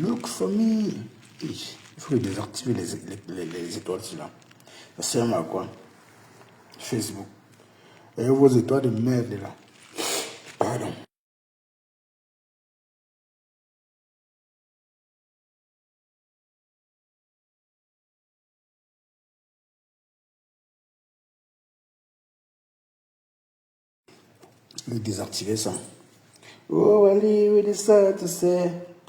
Look for me. Il faut désactiver les étoiles là. Ça sert à quoi? Facebook. Et vos étoiles de merde là. Pardon. Je vais désactiver ça. Oh, Ali, we decided to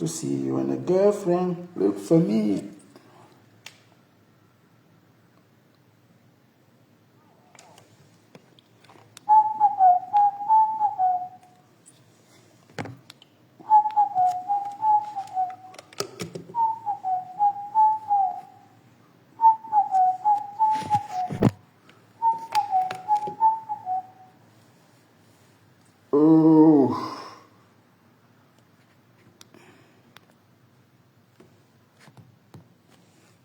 see you and a girlfriend. Look for me. Oh.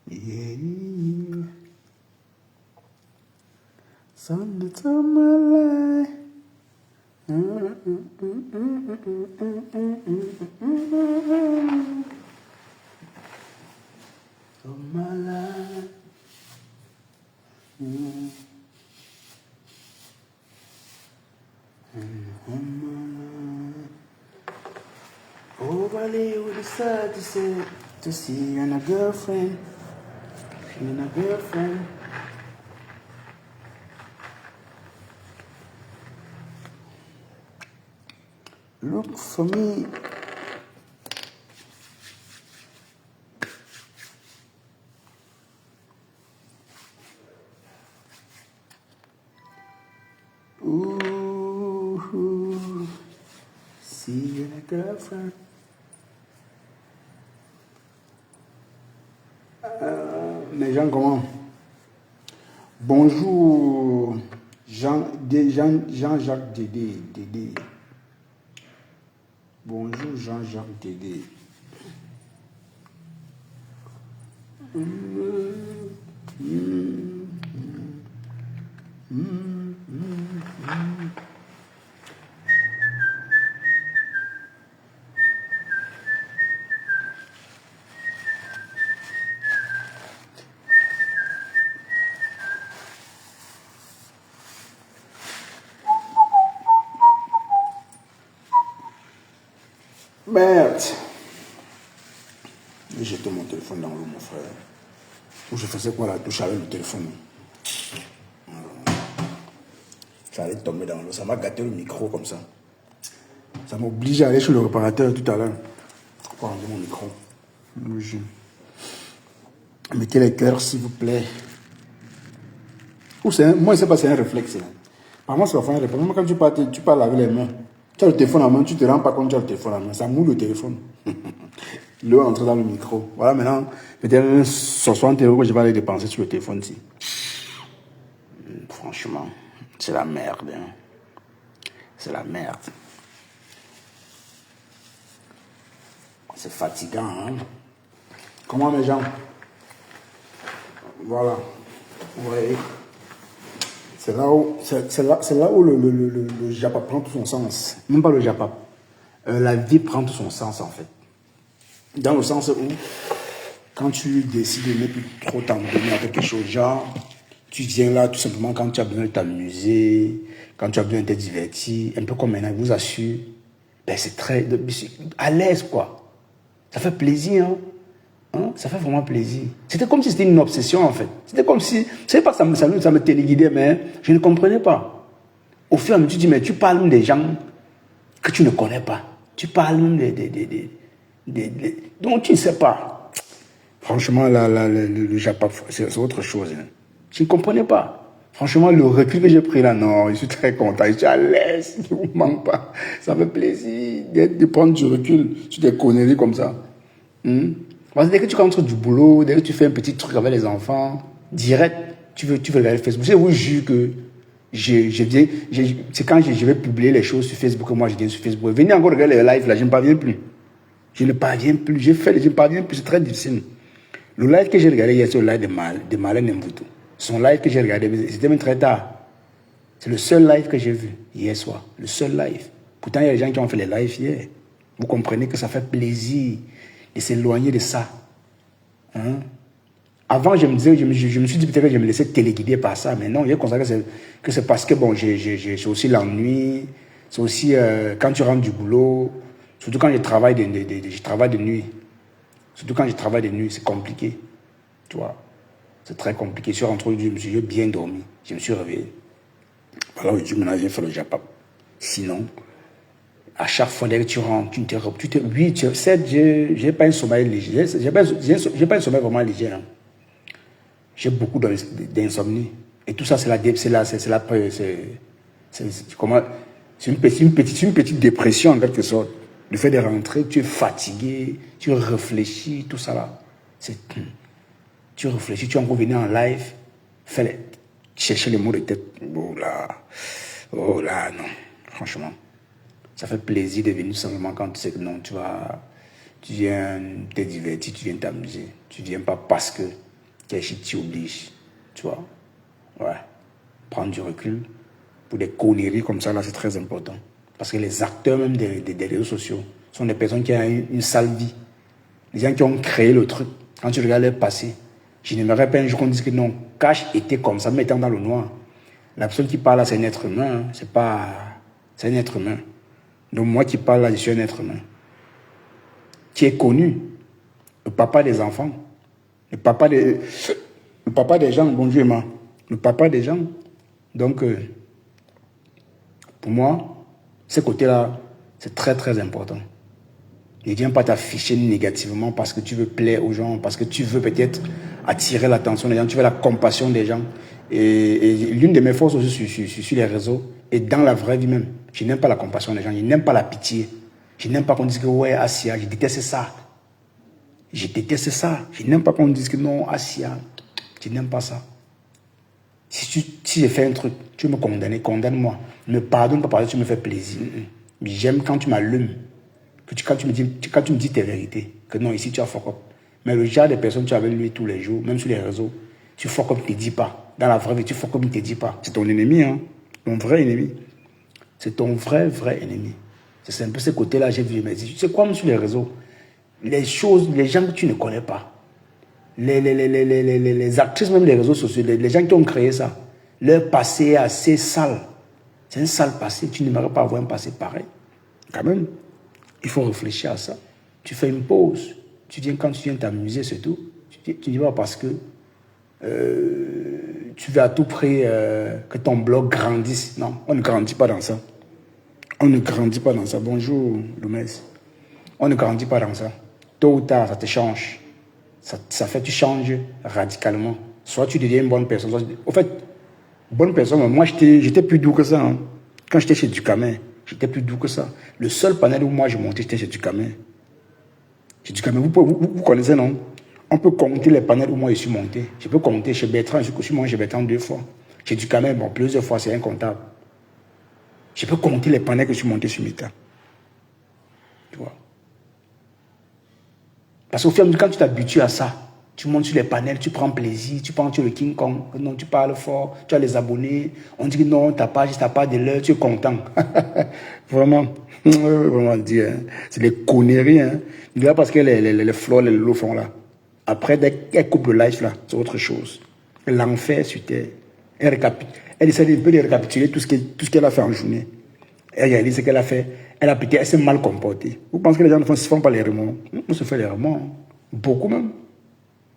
Yeah. Sunday to my life. Of my life. Oh, Valley, we decided to see you and a girlfriend. And a girlfriend. Look for me. Ooh, see you and a girlfriend. Les gens comment? Bonjour, Jean-Jacques Dédé. Bonjour, Jean-Jacques Dédé. Merde. J'ai jeté mon téléphone dans l'eau, mon frère. Ou je faisais quoi la touche avec le téléphone? Ça allait tomber dans l'eau. Ça m'a gâté le micro comme ça. Ça m'oblige à aller chez le réparateur tout à l'heure pour enlever mon micro. Mettez les cœurs, s'il vous plaît. Ou moi, je ne sais pas, c'est un réflexe. Par moi, c'est pas un réflexe. Même quand tu parles avec les mains, tu as le téléphone en main, tu ne te rends pas compte que tu as le téléphone en main. Ça mouille le téléphone. L'eau entre dans le micro. Voilà, maintenant, peut-être 60 € que je vais aller dépenser sur le téléphone-ci. Franchement, c'est la merde. Hein. C'est la merde. C'est fatigant. Hein? Comment, mes gens? Voilà. Vous voyez. C'est là où le japa prend tout son sens. Même pas le japa. La vie prend tout son sens, en fait. Dans le sens où, quand tu décides de ne plus trop t'en donner à quelque chose, genre, tu viens là tout simplement quand tu as besoin de t'amuser, quand tu as besoin de te divertir, un peu comme maintenant, je vous assure, ben c'est très à l'aise, quoi. Ça fait plaisir, hein? Hein? Ça fait vraiment plaisir. C'était comme si c'était une obsession, en fait. C'était comme si, je ne sais pas, ça me téléguidait, mais je ne comprenais pas. Au fur et à mesure, tu dis, mais tu parles même des gens que tu ne connais pas. Tu parles même donc tu ne sais pas. Franchement, le Japon, c'est autre chose. Hein. Je ne comprenais pas. Franchement, le recul que j'ai pris là, non, je suis très content. Je suis à l'aise, je ne vous manque pas. Ça fait plaisir de prendre du recul sur des conneries comme ça. Parce que dès que tu rentres du boulot, dès que tu fais un petit truc avec les enfants, direct, tu veux regarder Facebook. Je vous jure que c'est quand je vais publier les choses sur Facebook que moi je viens sur Facebook. Venez encore regarder les lives là, je ne parviens plus. Je ne parviens plus. Je ne parviens plus. C'est très difficile. Le live que j'ai regardé hier, c'est le live de Marlène Mvuto. Son live que j'ai regardé, c'était même très tard. C'est le seul live que j'ai vu hier soir. Le seul live. Pourtant, il y a des gens qui ont fait les lives hier. Vous comprenez que ça fait plaisir. de s'éloigner de ça. Hein? Avant, je me disais, je me suis dit peut-être que je me laissais téléguider par ça, mais non, j'ai constaté que c'est parce que bon, j'ai aussi l'ennui, c'est aussi quand tu rentres du boulot, surtout quand je travaille de nuit. Surtout quand je travaille de nuit, c'est compliqué. Tu vois, c'est très compliqué. Je suis rentré aujourd'hui, j'ai bien dormi, je me suis réveillé. Voilà, aujourd'hui, maintenant, j'ai fait le Japap. Sinon, à chaque fois que tu rentres, oui, certes, j'ai pas un sommeil léger, j'ai pas un sommeil vraiment léger. Hein. J'ai beaucoup d'insomnie. Et tout ça, c'est une petite dépression en quelque sorte. Le fait de rentrer, tu es fatigué, tu réfléchis, tout ça là. Tu réfléchis, tu es encore venu en live, chercher les mots de tête. Oh là, non. Franchement, ça fait plaisir de venir simplement quand tu sais que non, tu viens te divertir, tu viens t'amuser. Tu viens pas parce que quelqu'un t'y oblige, tu vois. Ouais. Prendre du recul pour des conneries comme ça, là, c'est très important. Parce que les acteurs même des réseaux sociaux sont des personnes qui ont une sale vie. Les gens qui ont créé le truc, quand tu regardes leur passé, je n'aimerais pas un jour qu'on dise que non, Cash était comme ça, mais étant dans le noir. La personne qui parle là, c'est un être humain, hein. C'est un être humain. Donc moi qui parle là, je suis un être humain. Qui est connu, le papa des enfants, le papa des gens, bon Dieu, le papa des gens. Donc, pour moi, ce côté-là, c'est très très important. Ne viens pas t'afficher négativement parce que tu veux plaire aux gens, parce que tu veux peut-être attirer l'attention des gens, tu veux la compassion des gens. Et l'une de mes forces aussi sur les réseaux et dans la vraie vie même, je n'aime pas la compassion des gens, je n'aime pas la pitié. Je n'aime pas qu'on dise que ouais, Asia, je déteste ça. Je déteste ça. Je n'aime pas qu'on dise que non, Asia, je n'aime pas ça. Si j'ai fait un truc, tu veux me condamner, condamne-moi. Ne me pardonne pas parce que tu me fais plaisir. Mais j'aime quand tu m'allumes. Quand tu me dis tes vérités, que non, ici tu as fuck up. Mais le genre de personnes que tu as avec lui tous les jours, même sur les réseaux, tu fuck up, il ne te dit pas. Dans la vraie vie, tu fuck up, il ne te dit pas. C'est ton ennemi, hein. Ton vrai ennemi. C'est ton vrai ennemi. C'est un peu ce côté-là, j'ai vu. Mais tu sais quoi, même sur les réseaux, les gens que tu ne connais pas, les actrices même des réseaux sociaux, les gens qui ont créé ça, leur passé est assez sale. C'est un sale passé. Tu n'aimerais pas avoir un passé pareil. Quand même. Il faut réfléchir à ça. Tu fais une pause. Quand tu viens t'amuser, c'est tout. Tu dis pas parce que tu veux à tout prix que ton blog grandisse. Non, on ne grandit pas dans ça. On ne grandit pas dans ça. Bonjour, Lomez. On ne grandit pas dans ça. Tôt ou tard, ça te change. Ça fait que tu changes radicalement. Soit tu deviens une bonne personne. Au fait, bonne personne, moi, j'étais plus doux que ça. Hein. Quand j'étais chez Ducamin, j'étais plus doux que ça. Le seul panel où moi je montais, j'étais chez Ducamin. Chez Ducamin, vous connaissez, non? On peut compter les panels où moi je suis monté. Je peux compter chez Bertrand, je suis monté chez Bertrand 2 fois. Chez Ducamin, bon, plusieurs fois, c'est incontable. Je peux compter les panels que je suis monté sur Meta. Tu vois? Parce qu'au fur et à mesure, quand tu t'habitues à ça, tu montes sur les panels, tu prends plaisir, tu penses que tu es le King Kong, non, tu parles fort, tu as les abonnés, on dit que non, ta page de l'heure, tu es content. Vraiment, vraiment dire, hein. C'est des conneries. Hein. Là, parce que les fleurs, les lots font là. Après, dès qu'elle coupe le live là, c'est autre chose. L'enfer sur terre. Elle essaie de récapituler tout ce qu'elle a fait en journée. Elle réalise ce qu'elle a fait. Elle s'est mal comportée. Vous pensez que les gens ne se font pas les remords? On se fait les remords. Beaucoup même.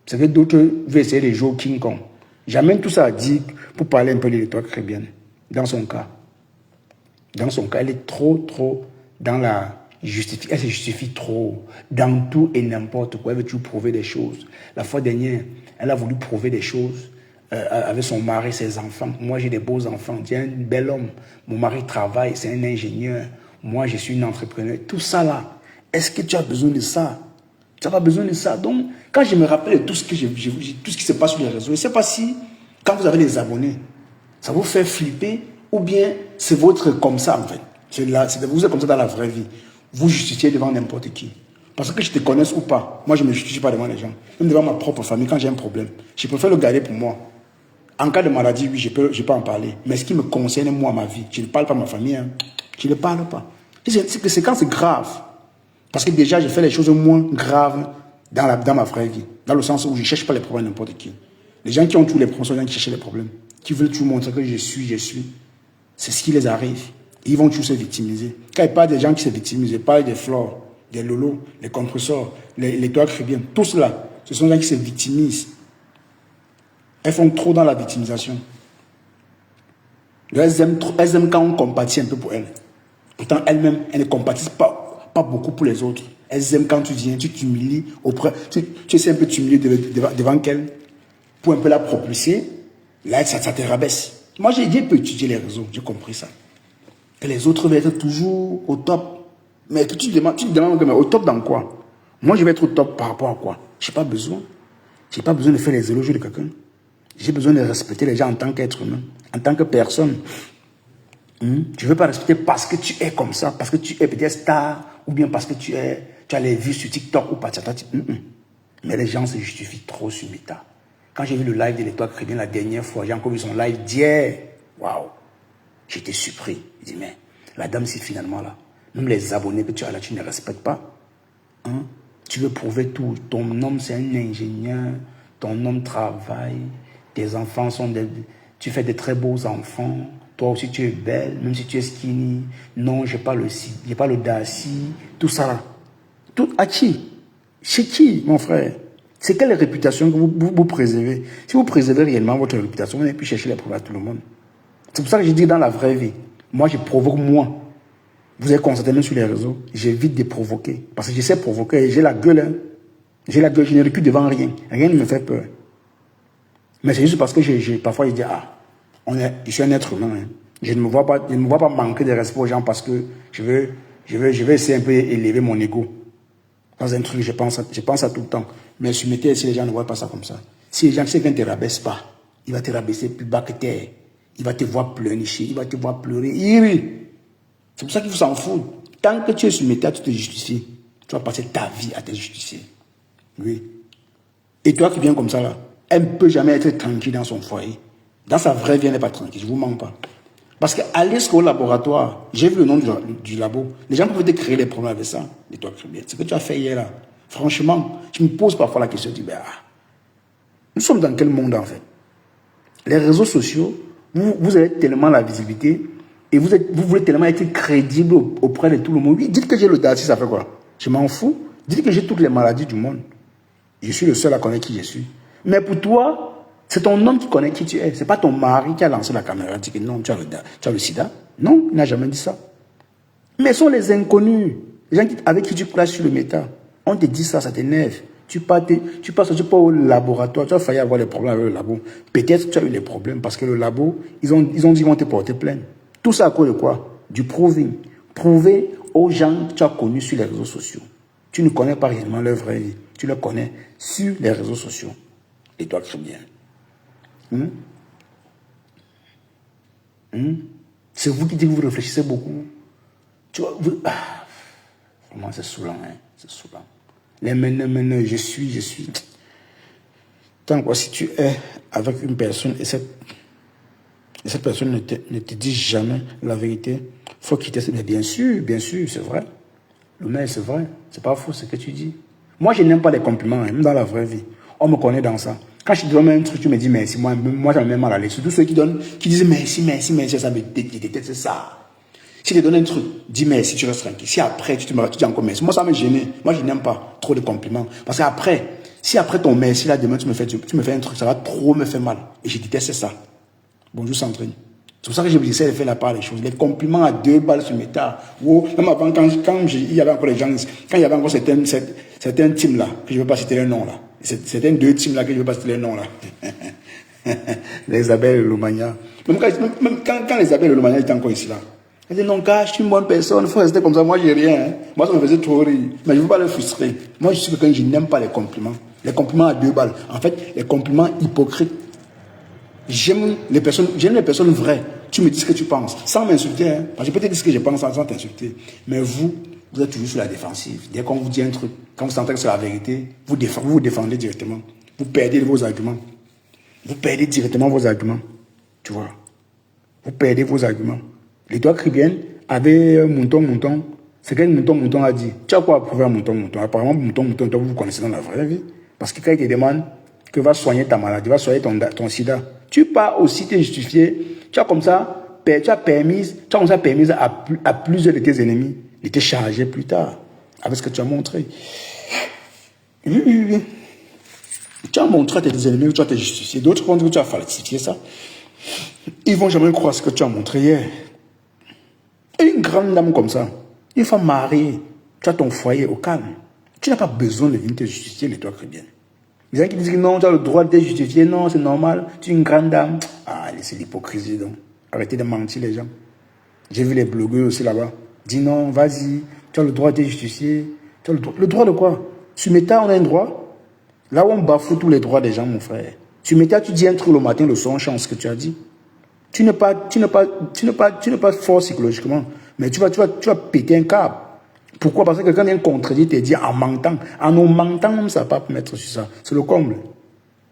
C'est que d'autres veulent essayer de jouer au King Kong. J'amène tout ça à dire pour parler un peu de l'étoile chrétienne. Dans son cas, elle est trop dans la justification. Elle se justifie trop dans tout et n'importe quoi. Elle veut toujours prouver des choses. La fois dernière, elle a voulu prouver des choses avec son mari, ses enfants. Moi, j'ai des beaux enfants. J'ai un bel homme. Mon mari travaille, c'est un ingénieur. Moi, je suis une entrepreneur. Tout ça là, est-ce que tu as besoin de ça? Tu n'as pas besoin de ça. Donc, quand je me rappelle de tout ce qui se passe sur les réseaux, je ne sais pas si, quand vous avez des abonnés, ça vous fait flipper ou bien c'est votre comme ça en fait. Vous êtes comme ça dans la vraie vie. Vous justifiez devant n'importe qui. Parce que je te connaisse ou pas, moi je ne me justifie pas devant les gens. Même devant ma propre famille, quand j'ai un problème, je préfère le garder pour moi. En cas de maladie, oui, je peux en parler. Mais ce qui me concerne, moi, ma vie, je ne parle pas à ma famille. Hein. Je ne parle pas. C'est quand c'est grave. Parce que déjà, j'ai fait les choses moins graves dans ma vraie vie. Dans le sens où je ne cherche pas les problèmes n'importe qui. Les gens qui ont tous les problèmes sont les gens qui cherchent les problèmes. Qui veulent toujours montrer que je suis. C'est ce qui les arrive. Ils vont toujours se victimiser. Quand il parle des gens qui se victimisent, il parle des Flore, des Lolo, les compresseurs, les toits chrétiens. Tout cela, ce sont des gens qui se victimisent. Elles font trop dans la victimisation. Elles aiment quand on compatit un peu pour elles. Pourtant, elles-mêmes, elles ne compatissent pas beaucoup pour les autres. Elles aiment quand tu viens, tu t'humilies auprès, tu essaies un peu de t'humilier devant qu'elles pour un peu la propulser. Là, ça te rabaisse. Moi, j'ai peu étudié les réseaux, j'ai compris ça. Que les autres vont être toujours au top. Mais tu te demandes, mais au top dans quoi? Moi, je vais être au top par rapport à quoi? Je n'ai pas besoin. Je n'ai pas besoin de faire les éloges de quelqu'un. J'ai besoin de respecter les gens en tant qu'être humain, en tant que personne. Tu ne veux pas respecter parce que tu es comme ça, parce que tu es peut-être star, ou bien parce que tu as les vues sur TikTok ou pas. Mais les gens se justifient trop sur Meta. Quand j'ai vu le live de l'Étoile chrétienne la dernière fois, j'ai encore vu son live d'hier. Waouh! J'étais surpris. Je dis, mais la dame, c'est finalement là. Même les abonnés que tu as là, tu ne les respectes pas. Tu veux prouver tout. Ton homme, c'est un ingénieur. Ton homme travaille. Tes enfants sont tu fais de très beaux enfants. Toi aussi, tu es belle, même si tu es skinny. Non, je n'ai pas le Daci. Tout ça là. Tout à qui? Chez qui, mon frère? C'est quelle réputation que vous préservez? Si vous préservez réellement votre réputation, vous n'allez plus chercher les problèmes à tout le monde. C'est pour ça que je dis dans la vraie vie, moi je provoque moi. Vous avez constaté même sur les réseaux, j'évite de provoquer. Parce que je sais provoquer, j'ai la gueule. Hein. J'ai la gueule, je ne recule devant rien. Rien ne me fait peur. Mais c'est juste parce que parfois je dis, je suis un être humain. Hein. Je ne me vois pas manquer de respect aux gens parce que je vais essayer un peu d'élever mon ego. Dans un truc, je pense à tout le temps. Mais si les gens ne voient pas ça comme ça. Si les gens, quelqu'un ne te rabaisse pas, il va te rabaisser plus bas que terre. Il va te voir pleurnicher, il va te voir pleurer. C'est pour ça qu'il faut s'en foutre. Tant que tu es sur Meta, tu te justifies. Tu vas passer ta vie à te justifier. Oui. Et toi qui viens comme ça là, elle ne peut jamais être tranquille dans son foyer. Dans sa vraie vie, elle n'est pas tranquille, je ne vous mens pas. Parce qu'aller jusqu'au laboratoire, j'ai vu le nom du labo. Les gens peuvent te créer des problèmes avec ça. Et toi, ce que tu as fait hier là, franchement, je me pose parfois la question, je dis, nous sommes dans quel monde en fait? Les réseaux sociaux, vous avez tellement la visibilité et vous voulez tellement être crédible auprès de tout le monde. Oui, dites que j'ai le Daci, ça fait quoi? Je m'en fous. Dites que j'ai toutes les maladies du monde. Je suis le seul à connaître qui je suis. Mais pour toi, c'est ton homme qui connaît qui tu es. Ce n'est pas ton mari qui a lancé la caméra et dit que non, tu as le sida. Non, il n'a jamais dit ça. Mais ce sont les inconnus, les gens avec qui tu clashes sur le méta. On te dit ça, ça t'énerve. Tu pars au laboratoire, tu as failli avoir des problèmes avec le labo. Peut-être que tu as eu des problèmes parce que le labo, ils ont dit qu'ils vont te porter plainte. Tout ça à cause de quoi? Du proving. Prouver aux gens que tu as connus sur les réseaux sociaux. Tu ne connais pas réellement leur vraie vie. Tu les connais sur les réseaux sociaux. Et toi, très bien. C'est vous qui dites que vous réfléchissez beaucoup. Tu vois, vraiment, c'est saoulant, hein? C'est saoulant. Les maintenant, je suis. Tant que si tu es avec une personne et cette personne ne te dit jamais la vérité, il faut quitter. Mais bien sûr, c'est vrai. Le mail, c'est vrai. C'est pas faux ce que tu dis. Moi, je n'aime pas les compliments, hein, même dans la vraie vie. On me connaît dans ça. Quand je te donne un truc, tu me dis merci. Moi ça me met mal à l'aise. Surtout ceux qui disent merci, ça me déteste, c'est ça. Si je te donne un truc, dis merci, tu restes tranquille. Si après, tu dis encore merci. Moi, ça me gêne. Moi, je n'aime pas trop de compliments. Parce qu'après, si après ton merci, là, demain, tu me fais un truc, ça va trop me faire mal. Et je déteste ça. Bonjour, Sandrine. C'est pour ça que j'essaie de faire la part des choses. Les compliments à 2 balles sur Meta. Même avant, quand il y avait encore les gens, quand il y avait encore certains teams là, que je ne veux pas citer le nom là. Certains 2 teams là, que je ne veux pas citer le nom là. Les Isabelle Lomagna. Même quand les Isabelle Lomagna étaient encore ici là. Elle dit non, gars, je suis une bonne personne, il faut rester comme ça, moi j'ai rien. Hein. Moi ça me faisait trop rire. Mais je ne veux pas le frustrer. Moi je suis quelqu'un, je n'aime pas les compliments. Les compliments à 2 balles. En fait, les compliments hypocrites. J'aime les personnes vraies. Tu me dis ce que tu penses, sans m'insulter. Hein. Je peux te dire ce que je pense sans t'insulter. Mais vous êtes toujours sur la défensive. Dès qu'on vous dit un truc, quand vous sentez que c'est la vérité, vous vous défendez directement. Vous perdez vos arguments. Vous perdez directement vos arguments. Tu vois. Vous perdez vos arguments. L'Étoile chrétienne avait mouton. C'est qu'un mouton a dit. Tu as quoi à prouver à mouton? Apparemment, mouton, toi, vous vous connaissez dans la vraie vie. Parce que quand il te demande que va soigner ta maladie, va soigner ton sida, tu pars aussi te justifier. Tu as comme ça, tu as comme ça permis à plusieurs de tes ennemis de te charger plus tard. Avec ce que tu as montré. Oui. Tu as montré à tes ennemis que tu as te justifié. D'autres vont dire que tu as falsifié ça. Ils ne vont jamais croire ce que tu as montré hier. Et une grande dame comme ça, une femme mariée, tu as ton foyer au calme. Tu n'as pas besoin de venir te justifier, les toi chrétiens. Les gens qui disent que non, tu as le droit de te justifier, non, c'est normal, tu es une grande dame. Ah, c'est l'hypocrisie donc. Arrêtez de mentir les gens. J'ai vu les blogueurs aussi là-bas. Dis non, vas-y, tu as le droit de te justifier. Tu as le droit de quoi? Sur Meta, on a un droit. Là où on bafoue tous les droits des gens, mon frère. Sur Meta, tu dis un truc le matin, le soir, on change ce que tu as dit. Tu n'es pas fort psychologiquement, mais tu vas péter un câble. Pourquoi? Parce que quelqu'un vient contredire, te dit en mentant. En nous mentant, ça ne va pas mettre sur ça. C'est le comble.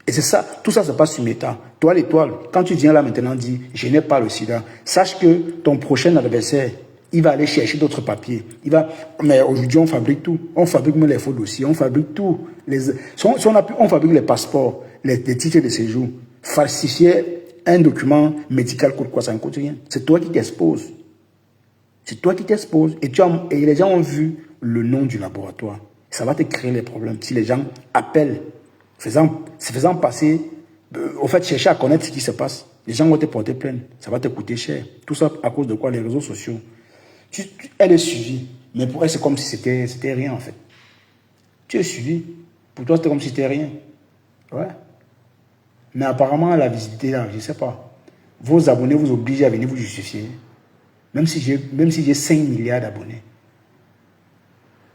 Et c'est ça, tout ça se passe sur Meta. Toi, l'étoile, quand tu viens là maintenant, dis, je n'ai pas le sida. Sache que ton prochain adversaire, il va aller chercher d'autres papiers. Mais aujourd'hui, on fabrique tout. On fabrique même les faux dossiers, on fabrique tout. On fabrique les passeports, les titres de séjour. Falsifier un document médical coûte quoi? Ça ne coûte rien. C'est toi qui t'exposes. C'est toi qui t'exposes. Et les gens ont vu le nom du laboratoire. Ça va te créer les problèmes. Si les gens appellent, se faisant passer, au fait, chercher à connaître ce qui se passe, les gens vont te porter plainte. Ça va te coûter cher. Tout ça à cause de quoi? Les réseaux sociaux. Elle est suivie. Mais pour elle, c'est comme si c'était rien, en fait. Tu es suivi. Pour toi, c'était comme si c'était rien. Ouais. Mais apparemment, la visiter là, je ne sais pas. Vos abonnés vous obligent à venir vous justifier. Même si j'ai 5 milliards d'abonnés.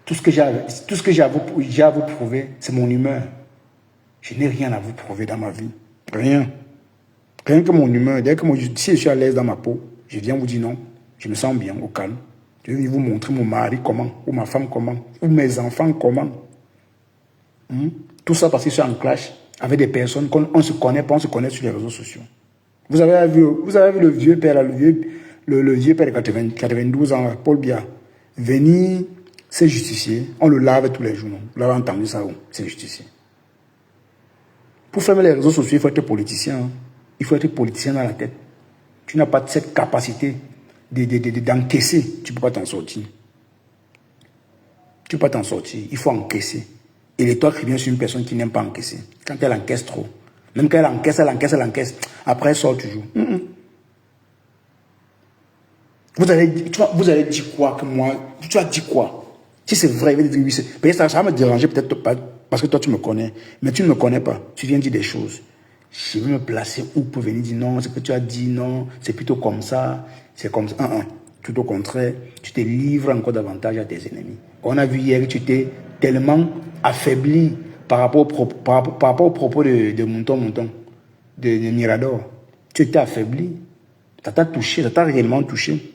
Tout ce que j'ai à vous prouver, c'est mon humeur. Je n'ai rien à vous prouver dans ma vie. Rien. Rien que mon humeur. Dès que si je suis à l'aise dans ma peau, je viens vous dire non. Je me sens bien, au calme. Je vais vous montrer mon mari comment, ou ma femme comment, ou mes enfants comment. Tout ça parce que je suis en clash avec des personnes qu'on ne se connaît pas, on se connaît sur les réseaux sociaux. Vous avez vu le vieux père, là, le vieux père de 92 ans, Paul Biya, venir se justifier. On le lave tous les jours. Non? Vous l'avez entendu ça, c'est justifié. Pour fermer les réseaux sociaux, il faut être politicien. Hein. Il faut être politicien dans la tête. Tu n'as pas cette capacité d'encaisser. Tu ne peux pas t'en sortir. Tu ne peux pas t'en sortir. Il faut encaisser. Et l'étoile qui vient sur une personne qui n'aime pas encaisser. Quand elle encaisse trop. Même quand elle encaisse. Après, elle sort toujours. Vous allez dire quoi que moi? Tu as dit quoi? Si c'est vrai, il va dire oui. Ça va me déranger peut-être pas parce que toi tu me connais. Mais tu ne me connais pas. Tu viens dire des choses. Je vais me placer où pour venir dire non, ce que tu as dit, non, c'est plutôt comme ça. C'est comme ça. Tout au contraire, tu te livres encore davantage à tes ennemis. On a vu hier que tu t'es tellement affaibli par rapport au propos de Mouton, de Mirador. Tu étais affaibli. Ça t'a touché, ça t'a réellement touché.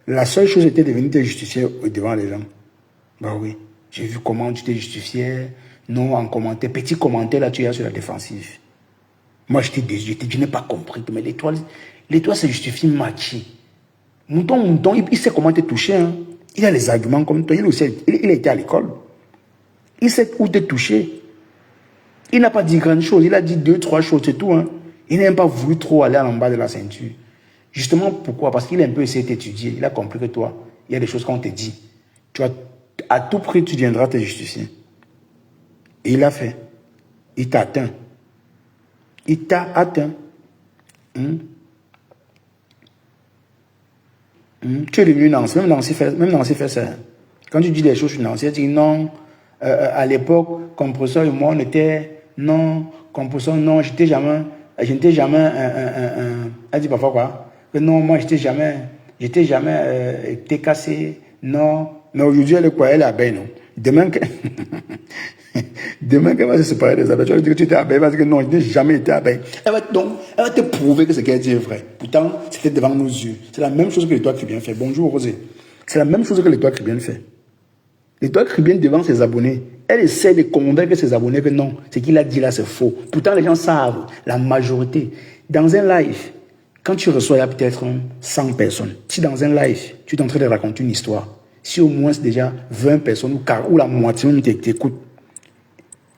La seule chose était de venir te justifier devant les gens. Bah oui, j'ai vu comment tu t'es justifié. Non, en commentaire. Petit commentaire, là, tu es sur la défensive. Moi, je n'ai pas compris. Mais l'étoile se justifie matché. Mouton, il sait comment te toucher. Hein. Il a les arguments comme toi. Il a été à l'école. Il sait où te toucher. Il n'a pas dit grand chose. Il a dit 2-3 choses, c'est tout. Hein. Il n'a même pas voulu trop aller en bas de la ceinture. Justement, pourquoi? Parce qu'il a un peu essayé d'étudier. Il a compris que toi, il y a des choses qu'on te dit. Tu vois, à tout prix, tu viendras te justifier. Et il l'a fait. Il t'a atteint. Il t'a atteint. Tu es devenu Nancy. Même Nancy fait ça. Quand tu dis des choses sur Nancy, elle dit non. À l'époque, comme professeur et moi, on était non. Comme professeur, non, je n'étais jamais elle dit parfois quoi? Que non, moi, j'étais jamais été cassé. Non. Mais aujourd'hui, elle est quoi? Elle est abeille, non? Demain qu'elle va se séparer des abeilles, tu vas dire que tu étais abeille, elle va dire que non, je n'ai jamais été abeille. Elle va te prouver que ce qu'elle dit est vrai. Pourtant, c'était devant nos yeux. C'est la même chose que l'étoile Chrétien fait. Bonjour, Rosé. C'est la même chose que l'étoile Chrétien fait. L'étoile Chrétien devant ses abonnés, elle essaie de convaincre ses abonnés que non, ce qu'il a dit là, c'est faux. Pourtant, les gens savent, la majorité. Dans un live, quand tu reçois, il y a peut-être 100 personnes. Si dans un live, tu es en train de raconter une histoire, Si au moins déjà 20 personnes ou la moitié même t'écoute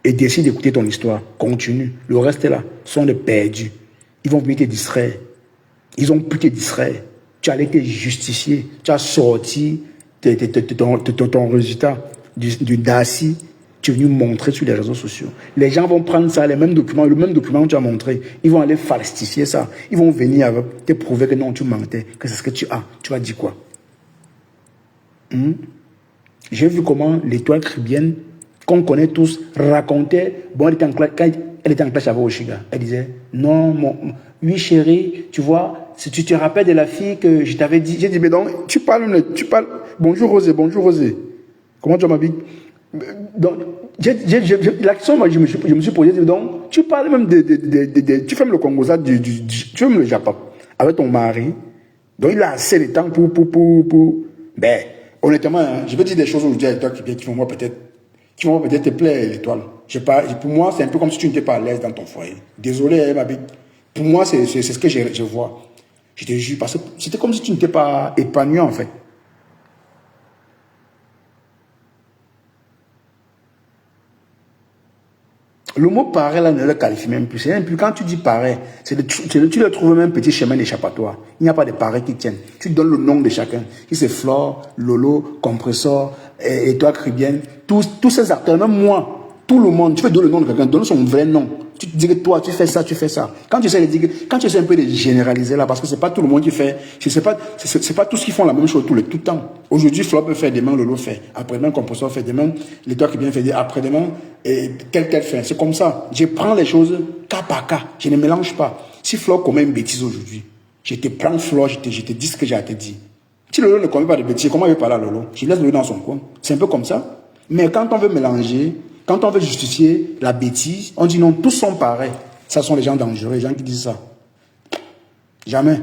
et décide d'écouter ton histoire, continue. Le reste est là, sont des perdus. Ils vont venir te distraire. Ils ont pu te distraire. Tu allais te justifier. Tu as sorti ton résultat du DACI. Tu es venu montrer sur les réseaux sociaux. Les gens vont prendre ça, les mêmes documents, le même document que tu as montré. Ils vont aller falsifier ça. Ils vont venir avec, te prouver que non, tu mentais, que c'est ce que tu as. Tu vas dire quoi? J'ai vu comment l'étoile caribéenne, qu'on connaît tous, racontait, bon, elle était en classe, quand elle était en classe avec Oshiga, elle disait, non, oui chérie, tu vois, si tu te rappelles de la fille que je t'avais dit, j'ai dit, mais donc, tu parles, bonjour Rosé, comment tu m'habilles? Donc, l'action, moi, je me suis posé, donc, tu parles même tu fais même le Congo, ça, tu fais même le Japon, avec ton mari, donc il a assez de temps ben, honnêtement, hein, je vais dire des choses aujourd'hui avec toi qui vont peut-être te plaire, l'étoile. Pour moi, c'est un peu comme si tu n'étais pas à l'aise dans ton foyer. Désolé, ma bite. Pour moi, c'est ce que je vois. Je te jure, parce que c'était comme si tu n'étais pas épanoui, en fait. Le mot pareil, là, ne le qualifie même plus. C'est même plus, quand tu dis pareil, tu le trouves même petit chemin d'échappatoire. Il n'y a pas de pareil qui tiennent. Tu donnes le nom de chacun. Si c'est Flore, Lolo, Compressor, Étoile Caribéenne, tous ces acteurs, même moi, tout le monde, tu peux donner le nom de quelqu'un, donne son vrai nom. Tu te dis que toi, tu fais ça, tu fais ça. Quand tu essaies un peu de généraliser là, parce que c'est pas tout le monde qui fait, c'est pas tous qui font la même chose tout le temps. Aujourd'hui, Flore peut faire, demain, Lolo fait. Après-demain, Compressor fait, demain, l'Étoile Caribéenne fait, après-demain, et tel fait. C'est comme ça. Je prends les choses cas par cas. Je ne mélange pas. Si Flore commet une bêtise aujourd'hui, je te prends Flore, je te dis ce que j'ai à te dire. Si Lolo ne commet pas de bêtises, comment il veut parler à Lolo? Je laisse Lolo dans son coin. C'est un peu comme ça. Mais quand on veut mélanger, quand on veut justifier la bêtise, on dit non, tous sont pareils. Ça sont les gens dangereux, les gens qui disent ça. Jamais.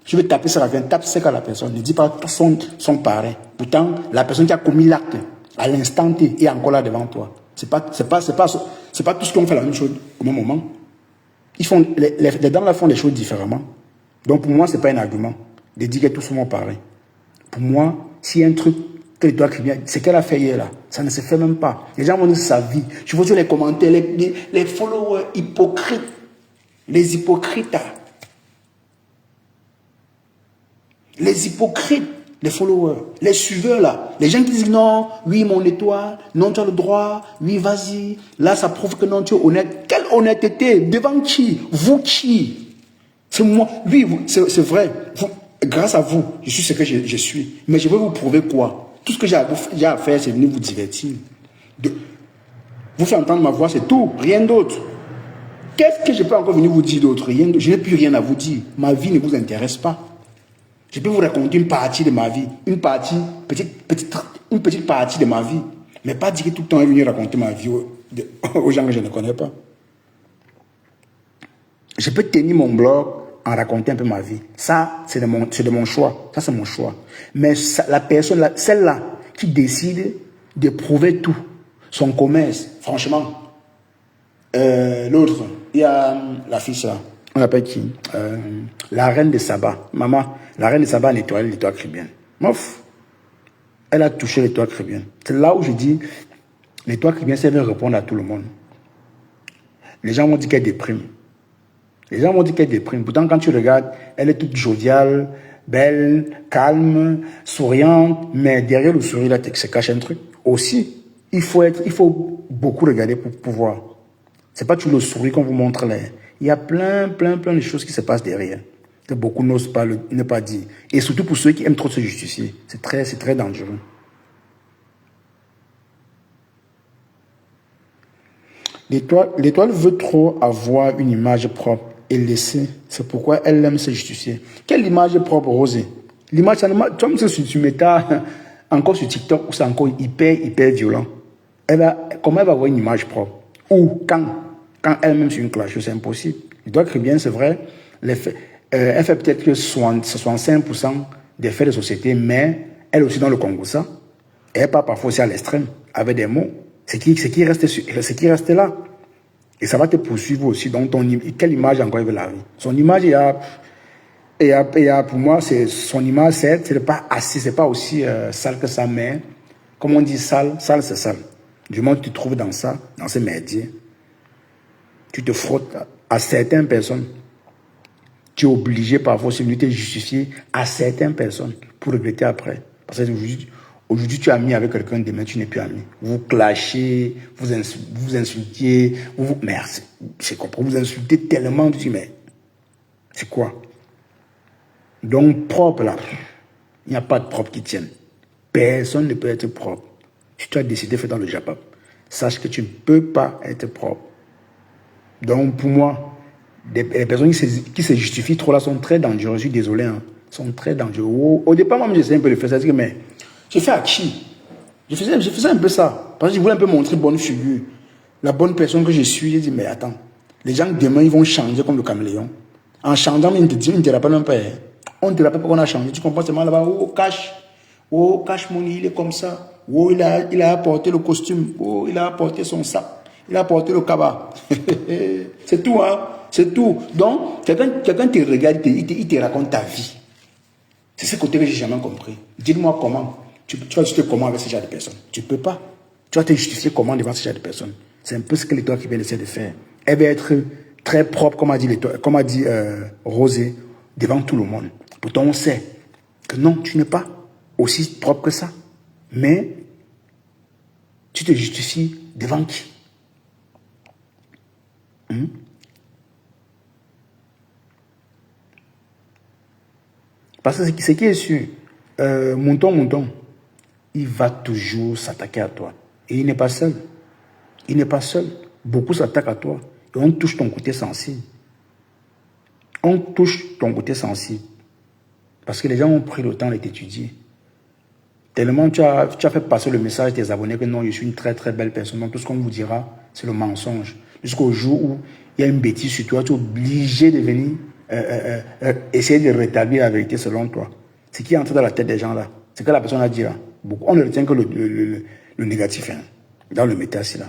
Je vais taper ça, tape sec à la personne. Ne dis pas tous sont pareils. Pourtant, la personne qui a commis l'acte, à l'instant T, est encore là devant toi. C'est pas tous qui ont fait la même chose au même moment. Les dames là font les choses différemment. Donc pour moi, c'est pas un argument de dire que tous sont pareils. Pour moi, s'il y a un truc que l'Étoile Caribéenne, c'est qu'elle a fait hier là, ça ne se fait même pas. Les gens vont dire sa vie. Je vois sur les commentaires, les followers hypocrites, les hypocrites, les hypocrites, les followers, les suiveurs là, les gens qui disent non, oui mon étoile, non tu as le droit, oui vas-y, là ça prouve que non tu es honnête. Quelle honnêteté? Devant qui? Vous qui? C'est moi, oui, c'est vrai, grâce à vous, je suis ce que je suis. Mais je vais vous prouver quoi? Tout ce que j'ai à faire, c'est venir vous divertir. Vous faire entendre ma voix, c'est tout, rien d'autre. Qu'est-ce que je peux encore venir vous dire d'autre? Rien d'autre. Je n'ai plus rien à vous dire. Ma vie ne vous intéresse pas. Je peux vous raconter une partie de ma vie, une petite partie de ma vie, mais pas dire que tout le temps est venu raconter ma vie aux gens que je ne connais pas. Je peux tenir mon blog, en raconter un peu ma vie. Ça, c'est de mon choix. Ça, c'est mon choix. Mais la personne, celle-là, qui décide de prouver tout, son commerce, franchement, l'autre, il y a la fille là, on l'appelle qui? La reine de Saba. Maman, la reine de Saba a nettoyé l'Étoile Caribéenne. Mouf, elle a touché l'Étoile Caribéenne. C'est là où je dis, l'Étoile Caribéenne, ça veut répondre à tout le monde. Les gens m'ont dit qu'elle déprime. Les gens m'ont dit qu'elle déprime. Pourtant, quand tu regardes, elle est toute joviale, belle, calme, souriante, mais derrière le sourire, là, se cache un truc. Aussi, il faut beaucoup regarder pour voir. C'est pas toujours le sourire qu'on vous montre là. Il y a plein de choses qui se passent derrière, que beaucoup n'osent pas ne pas dire. Et surtout pour ceux qui aiment trop se justifier. C'est très dangereux. L'étoile veut trop avoir une image propre et laisser. C'est pourquoi elle aime se justifier. Quelle image propre, Rosé? L'image, comme si tu mettais encore sur TikTok, où c'est encore hyper violent. Comment elle va avoir une image propre? Ou quand elle-même sur une clash, c'est impossible. L'Étoile Caribéenne, c'est vrai, elle fait peut-être que 65% des faits de société, mais elle aussi dans le Congo, ça. Et elle part parfois aussi à l'extrême, avec des mots. Ce qui reste là. Et ça va te poursuivre aussi. Donc, quelle image encore il veut la vie? Son image, il y a Pour moi, son image, c'est pas assez, c'est pas aussi sale que ça, mais comme on dit sale, sale c'est sale. Du moment où tu te trouves dans ça, dans ces merdiers, tu te frottes à certaines personnes. Tu es obligé parfois de te justifier à certaines personnes pour regretter après. Parce que aujourd'hui tu es ami avec quelqu'un, demain tu n'es plus ami. Vous clashez, vous insultez, merci, c'est compris, vous insultez tellement, tu dis mais c'est quoi? Donc propre là, il n'y a pas de propre qui tienne. Personne ne peut être propre. Si tu as décidé de faire dans le Japon, sache que tu ne peux pas être propre. Donc pour moi, les personnes qui se justifient trop là sont très dangereuses. Je suis désolé, hein. Sont très dangereux. Au départ, moi, j'essayais un peu de faire ça. Je dis, mais j'ai fait à qui? Je faisais un peu ça. Parce que je voulais un peu montrer bonne figure. La bonne personne que je suis. J'ai dit, mais attends, les gens demain, ils vont changer comme le caméléon. En changeant, ils ne te rappellent même pas. Hein. On ne te rappelle pas qu'on a changé. Tu comprends seulement là-bas. Oh, cash money, il est comme ça. Oh, il a apporté le costume. Oh, il a apporté son sac. Il a apporté le cabas. C'est tout, hein. C'est tout. Donc, quelqu'un te regarde, il te raconte ta vie. C'est ce côté que j'ai jamais compris. Dis-moi comment. Tu vas justifier comment avec ce genre de personnes. Tu ne peux pas. Tu vas te justifier comment devant ce genre de personnes. C'est un peu ce que l'étoile qui vient essayer de faire. Elle va être très propre, comme a dit Rosé, devant tout le monde. Pourtant, on sait que non, tu n'es pas aussi propre que ça. Mais tu te justifies devant qui? Parce que ce qui est sûr, Mouton, il va toujours s'attaquer à toi. Et il n'est pas seul. Il n'est pas seul. Beaucoup s'attaquent à toi. Et on touche ton côté sensible. On touche ton côté sensible. Parce que les gens ont pris le temps de t'étudier. Tellement tu as fait passer le message à tes abonnés que non, je suis une très très belle personne. Donc tout ce qu'on vous dira, c'est le mensonge. Jusqu'au jour où il y a une bêtise sur toi, tu es obligé de venir essayer de rétablir la vérité selon toi. Ce qui est entré dans la tête des gens là, c'est que la personne a dit là. On ne retient que le négatif. Hein. Dans le méta, c'est là.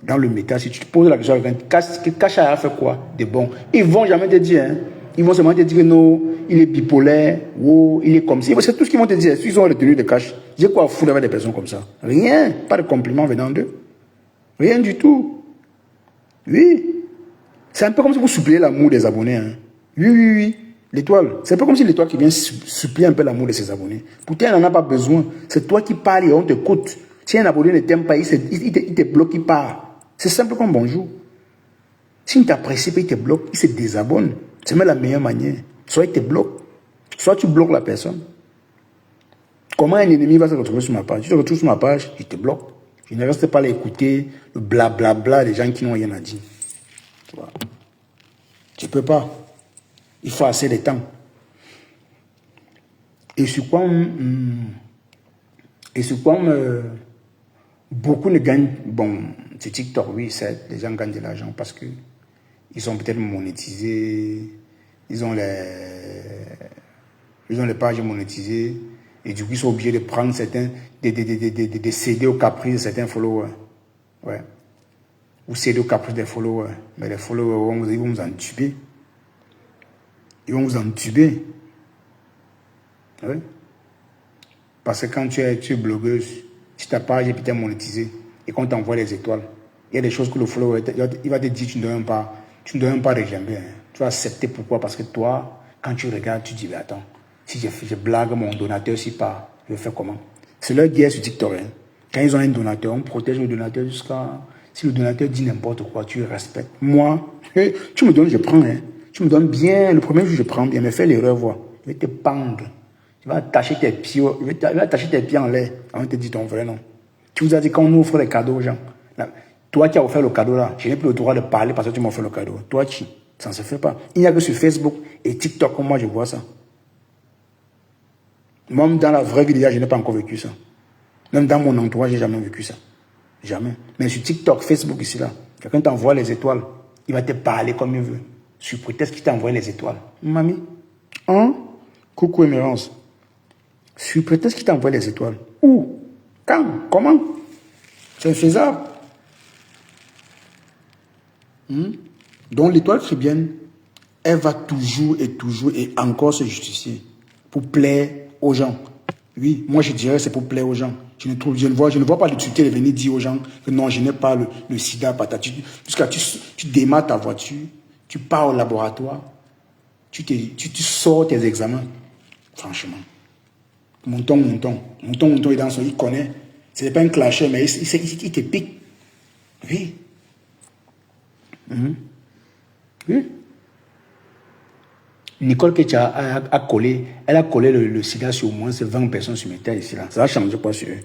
Dans le méta, si tu te poses la question à quelqu'un, Kacha a fait quoi de bon? Ils ne vont jamais te dire. Hein. Ils vont seulement te dire que non, il est bipolaire, oh, il est comme ça. C'est tout ce qu'ils vont te dire. S'ils ont retenu de cash, j'ai quoi à foutre avec des personnes comme ça? Rien. Pas de compliments venant d'eux. Rien du tout. Oui. C'est un peu comme si vous suppliez l'amour des abonnés. Hein. Oui. L'étoile. C'est un peu comme si l'étoile qui vient supplier un peu l'amour de ses abonnés. Pourtant, elle n'en a pas besoin. C'est toi qui parles et on t'écoute. Si un abonné ne t'aime pas, il te bloque, il part. C'est simple comme bonjour. S'il ne t'apprécie pas, il te bloque, il se désabonne. C'est même la meilleure manière. Soit il te bloque, soit tu bloques la personne. Comment un ennemi va se retrouver sur ma page? Tu te retrouves sur ma page, il te bloque. Je ne reste pas à écouter le blablabla des gens qui n'ont rien à dire. Tu ne peux pas. Il faut assez de temps. Et sur quoi beaucoup ne gagnent. Bon, c'est TikTok, oui, les gens gagnent de l'argent parce que ils sont peut-être monétisés, ils ont les pages monétisées, et du coup, ils sont obligés de prendre de céder au caprice de certains followers. Ouais. Ou céder au caprice des followers. Mais les followers, ils vont vous entuber. Ils vont vous entuber. Oui. Parce que quand tu es blogueuse, si ta page est peut-être monétisée et qu'on t'envoie les étoiles, il y a des choses que le follower, il va te dire tu ne dois même pas rejamber. Hein. Tu vas accepter pourquoi? Parce que toi, quand tu regardes, tu dis, mais attends, si je blague mon donateur, si pas, je fais comment? C'est leur guerre sur TikTok. Hein. Quand ils ont un donateur, on protège le donateur jusqu'à... Si le donateur dit n'importe quoi, tu respectes. Moi, tu me donnes, je prends. Hein. Tu me donnes bien, le premier jour, je prends bien, mais fais l'erreur, voir. Je vais te pendre. Tu vas attacher tes pieds, en l'air avant de te dire ton vrai nom. Tu vous as dit quand on offre les cadeaux aux gens. Là, toi qui as offert le cadeau là, je n'ai plus le droit de parler parce que tu m'as offert le cadeau. Toi qui, ça ne se fait pas. Il n'y a que sur Facebook et TikTok comme moi je vois ça. Même dans la vraie vie, je n'ai pas encore vécu ça. Même dans mon entourage, je n'ai jamais vécu ça. Jamais. Mais sur TikTok, Facebook ici là, quelqu'un t'envoie les étoiles, il va te parler comme il veut. Sur prétexte qu'il t'envoie les étoiles. Mamie, hein? Coucou Émérance. Sur prétexte qu'il t'envoie les étoiles. Où? Quand? Comment? C'est faisable. Donc l'étoile chrétienne, elle va toujours et encore se justifier pour plaire aux gens. Oui, moi je dirais c'est pour plaire aux gens. Je ne vois pas l'utilité de venir dire aux gens que non, je n'ai pas le sida, patati. Jusqu'à tu démarres ta voiture, tu pars au laboratoire, tu sors tes examens. Franchement. Mouton est dans son, il connaît. Ce n'est pas un clasheur, mais il te pique. Oui. Oui. Nicole Ketia a collé le sida sur au moins 20 personnes sur mes terres ici. Là. Ça va changer quoi sur eux?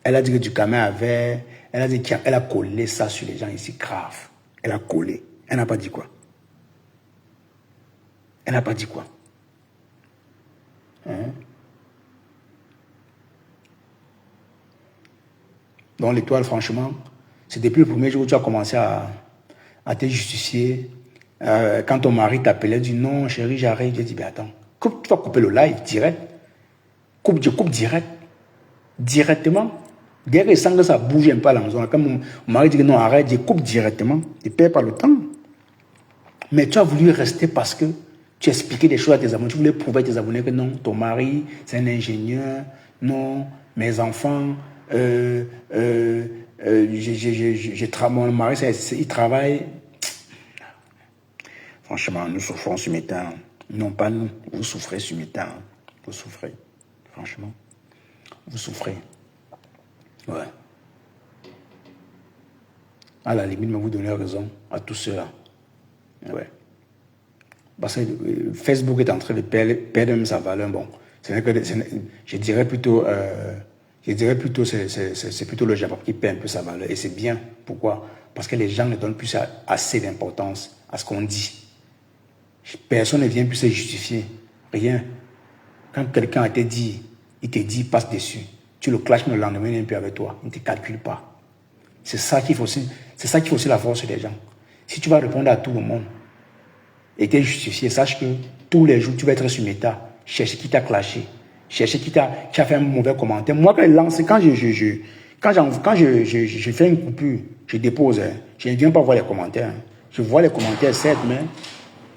Elle a dit que du camin avait. Elle a dit qu'elle a collé ça sur les gens ici, grave. Elle a collé. Elle n'a pas dit quoi. Elle n'a pas dit quoi. Hein? Donc l'étoile, franchement, c'est depuis le premier jour où tu as commencé à te justifier. Quand ton mari t'appelait, dit non, chérie, j'arrive. J'ai dit, ben attends, tu vas couper le live direct. Je coupe direct. Directement. Dès que je sens que ça bouge un peu à la maison, quand mon mari dit que non, arrête, je coupe directement. Je ne perds pas le temps. Mais tu as voulu rester parce que tu expliquais des choses à tes abonnés. Tu voulais prouver à tes abonnés que non, ton mari, c'est un ingénieur. Non, mes enfants, mon mari, il travaille. Franchement, nous souffrons sur mes temps. Non, pas nous. Vous souffrez sur mes temps. Vous souffrez. Franchement. Vous souffrez. Ouais. À la limite, mais vous donnez raison à tous ceux-là. Ouais. Parce que Facebook est en train de perdre même sa valeur. Bon, je dirais plutôt c'est plutôt le Japon qui perd un peu sa valeur. Et c'est bien. Pourquoi? Parce que les gens ne donnent plus assez d'importance à ce qu'on dit. Personne ne vient plus se justifier. Rien. Quand quelqu'un te dit, il te dit, passe dessus. Tu le clashes le lendemain, il n'est plus avec toi. Il ne te calcule pas. C'est ça qu'il faut aussi la force des gens. Si tu vas répondre à tout le monde et te justifier, sache que tous les jours, tu vas être sur méta. Chercher qui t'a clashé. Chercher qui a fait un mauvais commentaire. Moi, quand je fais une coupure, je dépose. Hein. Je ne viens pas voir les commentaires. Hein. Je vois les commentaires, certes, mais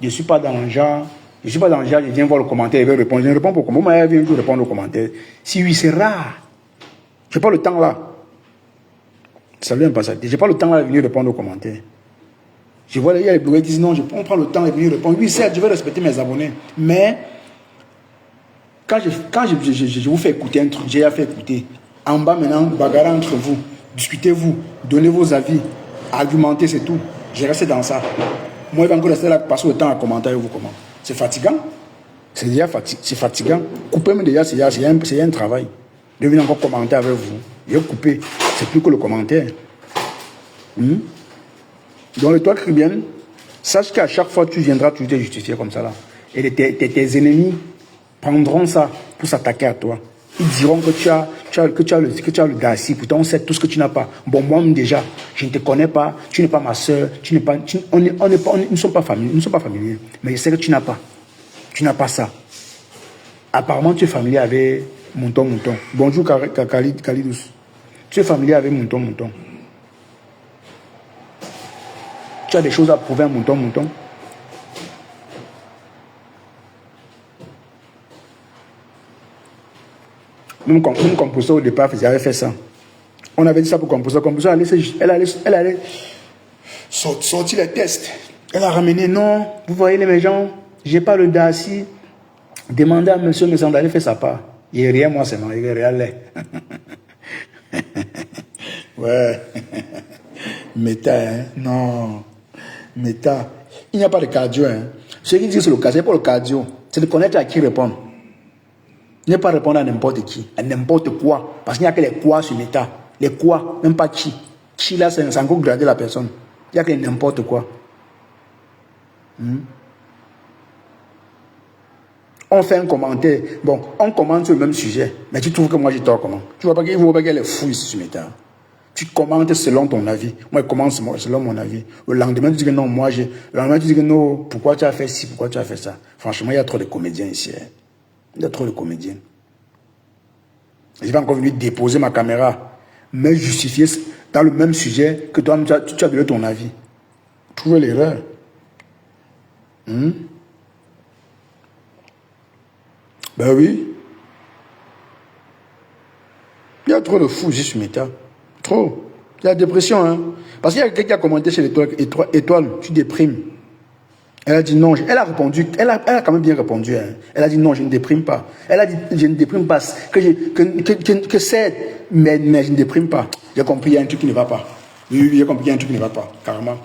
je ne suis pas dans le genre. Je viens voir le commentaire et je vais répondre. Je ne réponds pas au commentaire. Moi, je viens répondre aux commentaires. Si oui, c'est rare. Je n'ai pas le temps là. Ça ne vient pas ça. Je n'ai pas le temps là de venir répondre aux commentaires. Je vois il y a les blogueurs qui disent non, on prend le temps de venir répondre. Oui, certes, je vais respecter mes abonnés. Mais quand je vous fais écouter un truc, j'ai fait écouter. En bas maintenant, bagarre entre vous. Discutez-vous. Donnez vos avis. Argumentez, c'est tout. J'ai resté dans ça. Moi, je vais encore rester là, passer le temps à commenter avec vous comment. C'est fatigant. C'est déjà fatigant. Couper-moi déjà, c'est un travail. De venir encore commenter avec vous. Je vais couper. C'est plus que le commentaire. Donc, le toi, Caribbean, sache qu'à chaque fois, tu viendras, tu te justifier comme ça là. Et tes ennemis prendront ça pour s'attaquer à toi. Ils diront que tu as le Darcy, pourtant on sait tout ce que tu n'as pas. Bon, moi déjà, je ne te connais pas, tu n'es pas ma soeur, nous ne sommes pas familiers, mais je sais que tu n'as pas. Tu n'as pas ça. Apparemment, tu es familier avec Mouton. Bonjour Kalidous. Tu es familier avec Mouton. Tu as des choses à prouver à Mouton. Même Composer au départ, j'avais fait ça. On avait dit ça pour Composer. Composer, elle allait sortir les tests. Elle a ramené, non, vous voyez les gens, j'ai pas le Darcy. Demandez à monsieur d'aller faire sa part. Il n'y a rien, moi, c'est non, il n'y a rien. Ouais. Méta, hein? Non. Méta. Il n'y a pas de cardio, hein. Ceux qui disent que c'est le cardio, c'est pas le cardio. C'est de connaître à qui répondre. Ne pas répondre à n'importe qui, à n'importe quoi. Parce qu'il n'y a que les quoi sur l'état. Les quoi, même pas qui. Qui là, c'est encore grader la personne. Il n'y a que n'importe quoi. On fait un commentaire. Bon, on commente sur le même sujet. Mais tu trouves que moi j'ai tort comment? Tu vois pas qu'elle est fou ici sur l'état. Tu commentes selon ton avis. Moi, je commence selon mon avis. Le lendemain, tu dis que non, le lendemain, tu dis que non, pourquoi tu as fait ci, pourquoi tu as fait ça. Franchement, il y a trop de comédiens ici. Hein. Il y a trop de comédiens. Je vais encore venir déposer ma caméra, mais justifier dans le même sujet que toi, tu as donné ton avis. Trouver l'erreur. Ben oui. Il y a trop de fous ici sur Meta. Trop. Il y a dépression, hein. Parce qu'il y a quelqu'un qui a commenté chez l'étoile, tu déprimes. Elle a dit non, elle a répondu, elle a quand même bien répondu. Hein. Elle a dit non, je ne déprime pas. Elle a dit je ne déprime pas, que c'est, mais je ne déprime pas. J'ai compris, il y a un truc qui ne va pas. Oui, j'ai compris, il y a un truc qui ne va pas, carrément.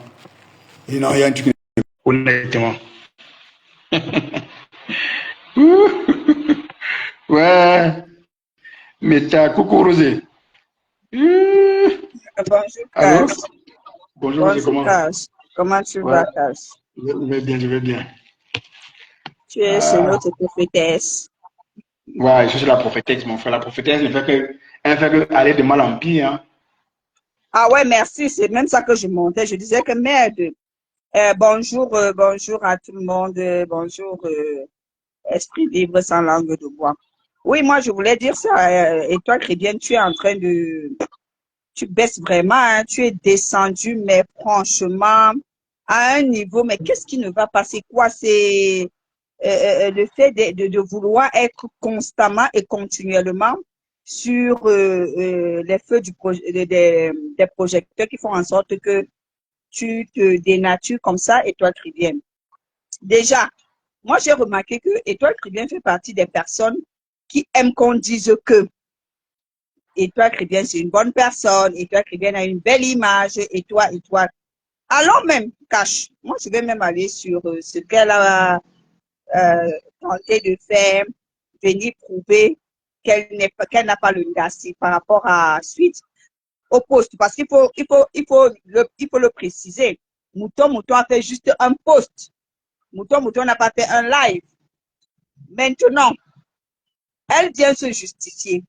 Et non, il y a un truc qui ne va pas. Honnêtement. Ouais, mais t'as coucou Rosé. Bonjour, Allô? Cash. Bonjour Rosé, Bonjour, comment? Cash. Comment tu Ouais, vas, Cash? je vais bien, je vais bien. Tu es chez Ah, notre prophétesse. ouais, je suis la prophétesse, mon frère. La prophétesse elle fait que aller de mal en pire. Hein. Ah ouais, merci. C'est même ça que je montais. Je disais que merde. Bonjour, bonjour à tout le monde. Bonjour, esprit libre sans langue de bois. Oui, moi, je voulais dire ça. Et toi, Chrétien, tu es en train de... Tu baisses vraiment, hein. Tu es descendu, mais franchement, à un niveau. Mais qu'est-ce qui ne va pas? C'est quoi? C'est le fait de vouloir être constamment et continuellement sur les feux des projecteurs qui font en sorte que tu te dénatures comme ça, Étoile Trivienne. Déjà, moi j'ai remarqué que Étoile Trivienne fait partie des personnes qui aiment qu'on dise que Étoile Trivienne c'est une bonne personne, Étoile Trivienne a une belle image, Étoile. Allons même, cache. Moi je vais même aller sur ce qu'elle a tenté de faire, venir prouver qu'elle n'a pas le leadership par rapport à suite au poste. Parce qu'il faut le préciser. Mouton a fait juste un post. Mouton n'a pas fait un live. Maintenant, elle vient se justifier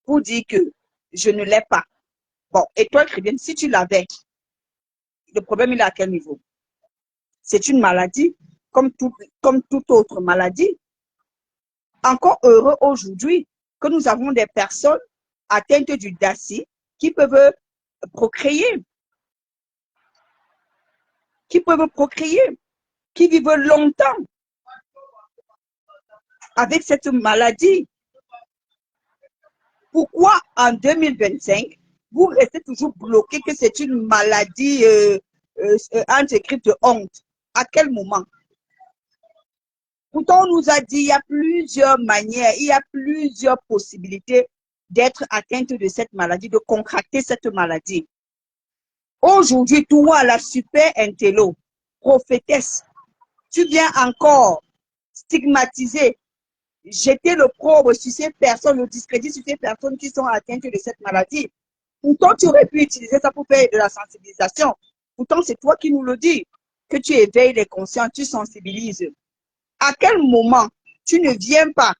pour dire que je ne l'ai pas. Bon, et toi, Chrétien, si tu l'avais, le problème, il est à quel niveau? C'est une maladie, comme toute autre maladie. Encore heureux aujourd'hui que nous avons des personnes atteintes du DACI qui peuvent procréer, qui vivent longtemps avec cette maladie. Pourquoi en 2025, vous restez toujours bloqué que c'est une maladie anti-grippe de honte? À quel moment? Pourtant, on nous a dit qu'il y a plusieurs manières, il y a plusieurs possibilités d'être atteinte de cette maladie, de contracter cette maladie. Aujourd'hui, toi, la super intello, prophétesse, tu viens encore stigmatiser, jeter le l'opprobre sur ces personnes, le discrédit sur ces personnes qui sont atteintes de cette maladie. Pourtant, tu aurais pu utiliser ça pour faire de la sensibilisation. Pourtant, c'est toi qui nous le dis, que tu éveilles les consciences, tu sensibilises. À quel moment tu ne viens pas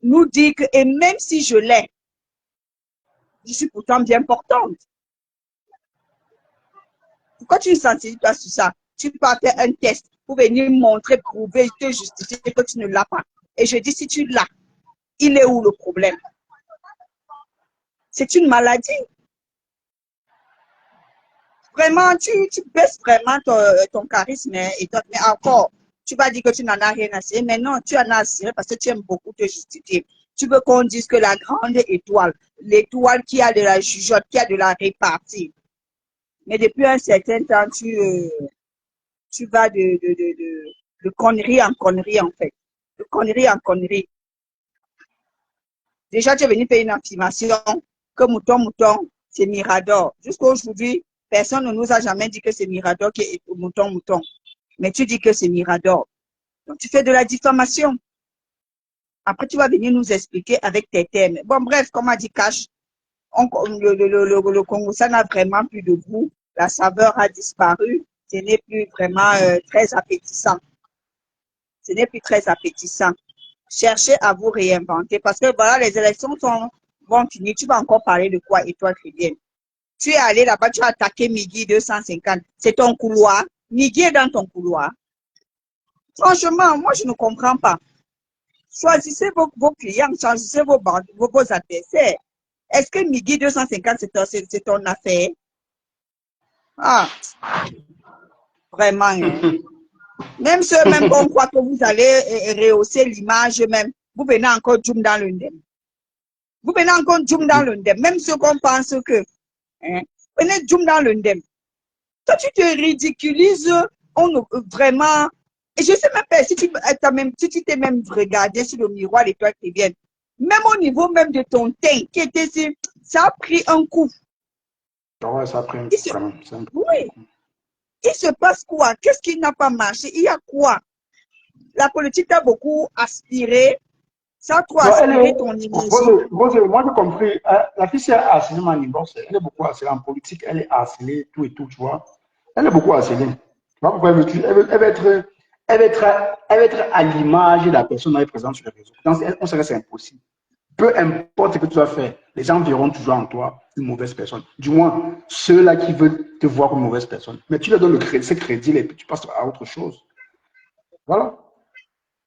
nous dire que, et même si je l'ai, je suis pourtant bien portante. Pourquoi tu ne sensibilises pas sur ça? Tu peux faire un test pour venir montrer, prouver, te justifier que tu ne l'as pas. Et je dis, si tu l'as, il est où le problème? C'est une maladie. Vraiment, tu baisses vraiment ton charisme et mais encore, tu vas dire que tu n'en as rien à cirer, mais non, tu en as à cirer parce que tu aimes beaucoup te justifier. Tu veux qu'on dise que la grande étoile, l'étoile qui a de la jugeote, qui a de la répartie. Mais depuis un certain temps, tu vas de connerie en connerie, en fait. De connerie en connerie. Déjà, tu es venu faire une affirmation que mouton, c'est Mirador. Jusqu'à aujourd'hui, personne ne nous a jamais dit que c'est Mirador qui est mouton. Mais tu dis que c'est Mirador. Donc, tu fais de la diffamation. Après, tu vas venir nous expliquer avec tes thèmes. Bon, bref, comme a dit Cash, le Congo, ça n'a vraiment plus de goût. La saveur a disparu. Ce n'est plus vraiment très appétissant. Ce n'est plus très appétissant. Cherchez à vous réinventer parce que voilà, les élections vont finir. Tu vas encore parler de quoi, Étoile Chrétienne? Tu es allé là-bas, tu as attaqué Migui 250. C'est ton couloir. Migui est dans ton couloir. Franchement, moi, je ne comprends pas. Choisissez vos clients, choisissez vos adversaires. Est-ce que Migui 250, c'est ton affaire? Ah, vraiment, hein? Même ceux même qu'on croit que vous allez rehausser l'image même, vous venez encore zoom dans le ndem. Vous venez encore zoom dans le ndem. Même ceux qu'on pense que, hein, venez zoom dans le ndem. Toi, tu te ridiculises, vraiment. Et je sais même pas si tu t'es même regardé sur le miroir de toi qui viennent. Même au niveau même de ton teint, qui était ça a pris un coup. Ouais, ça a pris un Il coup se, quand même. oui. Il se passe quoi? Qu'est-ce qui n'a pas marché? Il y a quoi? La politique a beaucoup aspiré. Ça a trop Non, aspiré ton énergie. moi j'ai compris, la fille, si elle est harcelée en divorce, elle est beaucoup harcelée en politique, elle est harcelée, tout et tout, tu vois. Elle est beaucoup harcelée. Tu vois pourquoi elle veut être à l'image de la personne qui est présente sur les réseaux. Donc, on sait que c'est impossible. Peu importe ce que tu vas faire, les gens verront toujours en toi une mauvaise personne. Du moins, ceux-là qui veulent te voir comme une mauvaise personne. Mais tu leur donnes ce crédit et puis tu passes à autre chose. Voilà.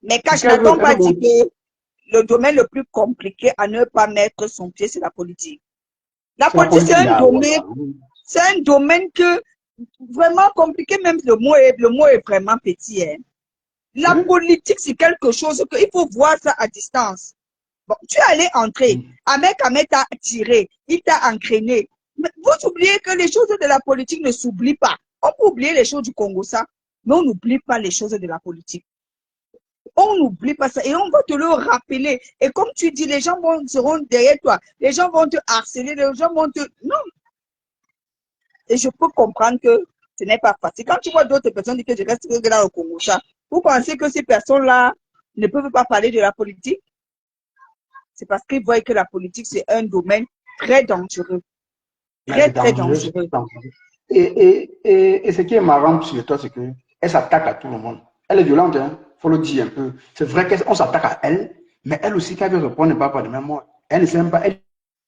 Mais C'est quand ce je qu'elle veut. n'attends pas dit que le domaine le plus compliqué à ne pas mettre son pied, c'est la politique. La C'est la politique, politique. c'est un domaine que vraiment compliqué, même le mot est vraiment petit. Hein. La Oui. politique, c'est quelque chose qu'il faut voir ça à distance. Bon, tu es allé entrer, Ahmed t'a tiré, il t'a entraîné. Mais vous oubliez que les choses de la politique ne s'oublient pas. On peut oublier les choses du Congo, ça, mais on n'oublie pas les choses de la politique. On n'oublie pas ça et on va te le rappeler. Et comme tu dis, les gens seront derrière toi. Les gens vont te harceler, les gens vont te... Non. Et je peux comprendre que ce n'est pas facile. Quand tu vois d'autres personnes dire que je reste dans le Congo, ça, vous pensez que ces personnes-là ne peuvent pas parler de la politique? C'est parce qu'ils voient que la politique, c'est un domaine très dangereux. Très, très dangereux. Et ce qui est marrant sur toi, c'est qu'elle s'attaque à tout le monde. Elle est violente, il faut le dire un peu. C'est vrai qu'on s'attaque à elle, mais elle aussi, quand elle veut répondre, ne parle pas de même mot. Elle ne sait même pas, elle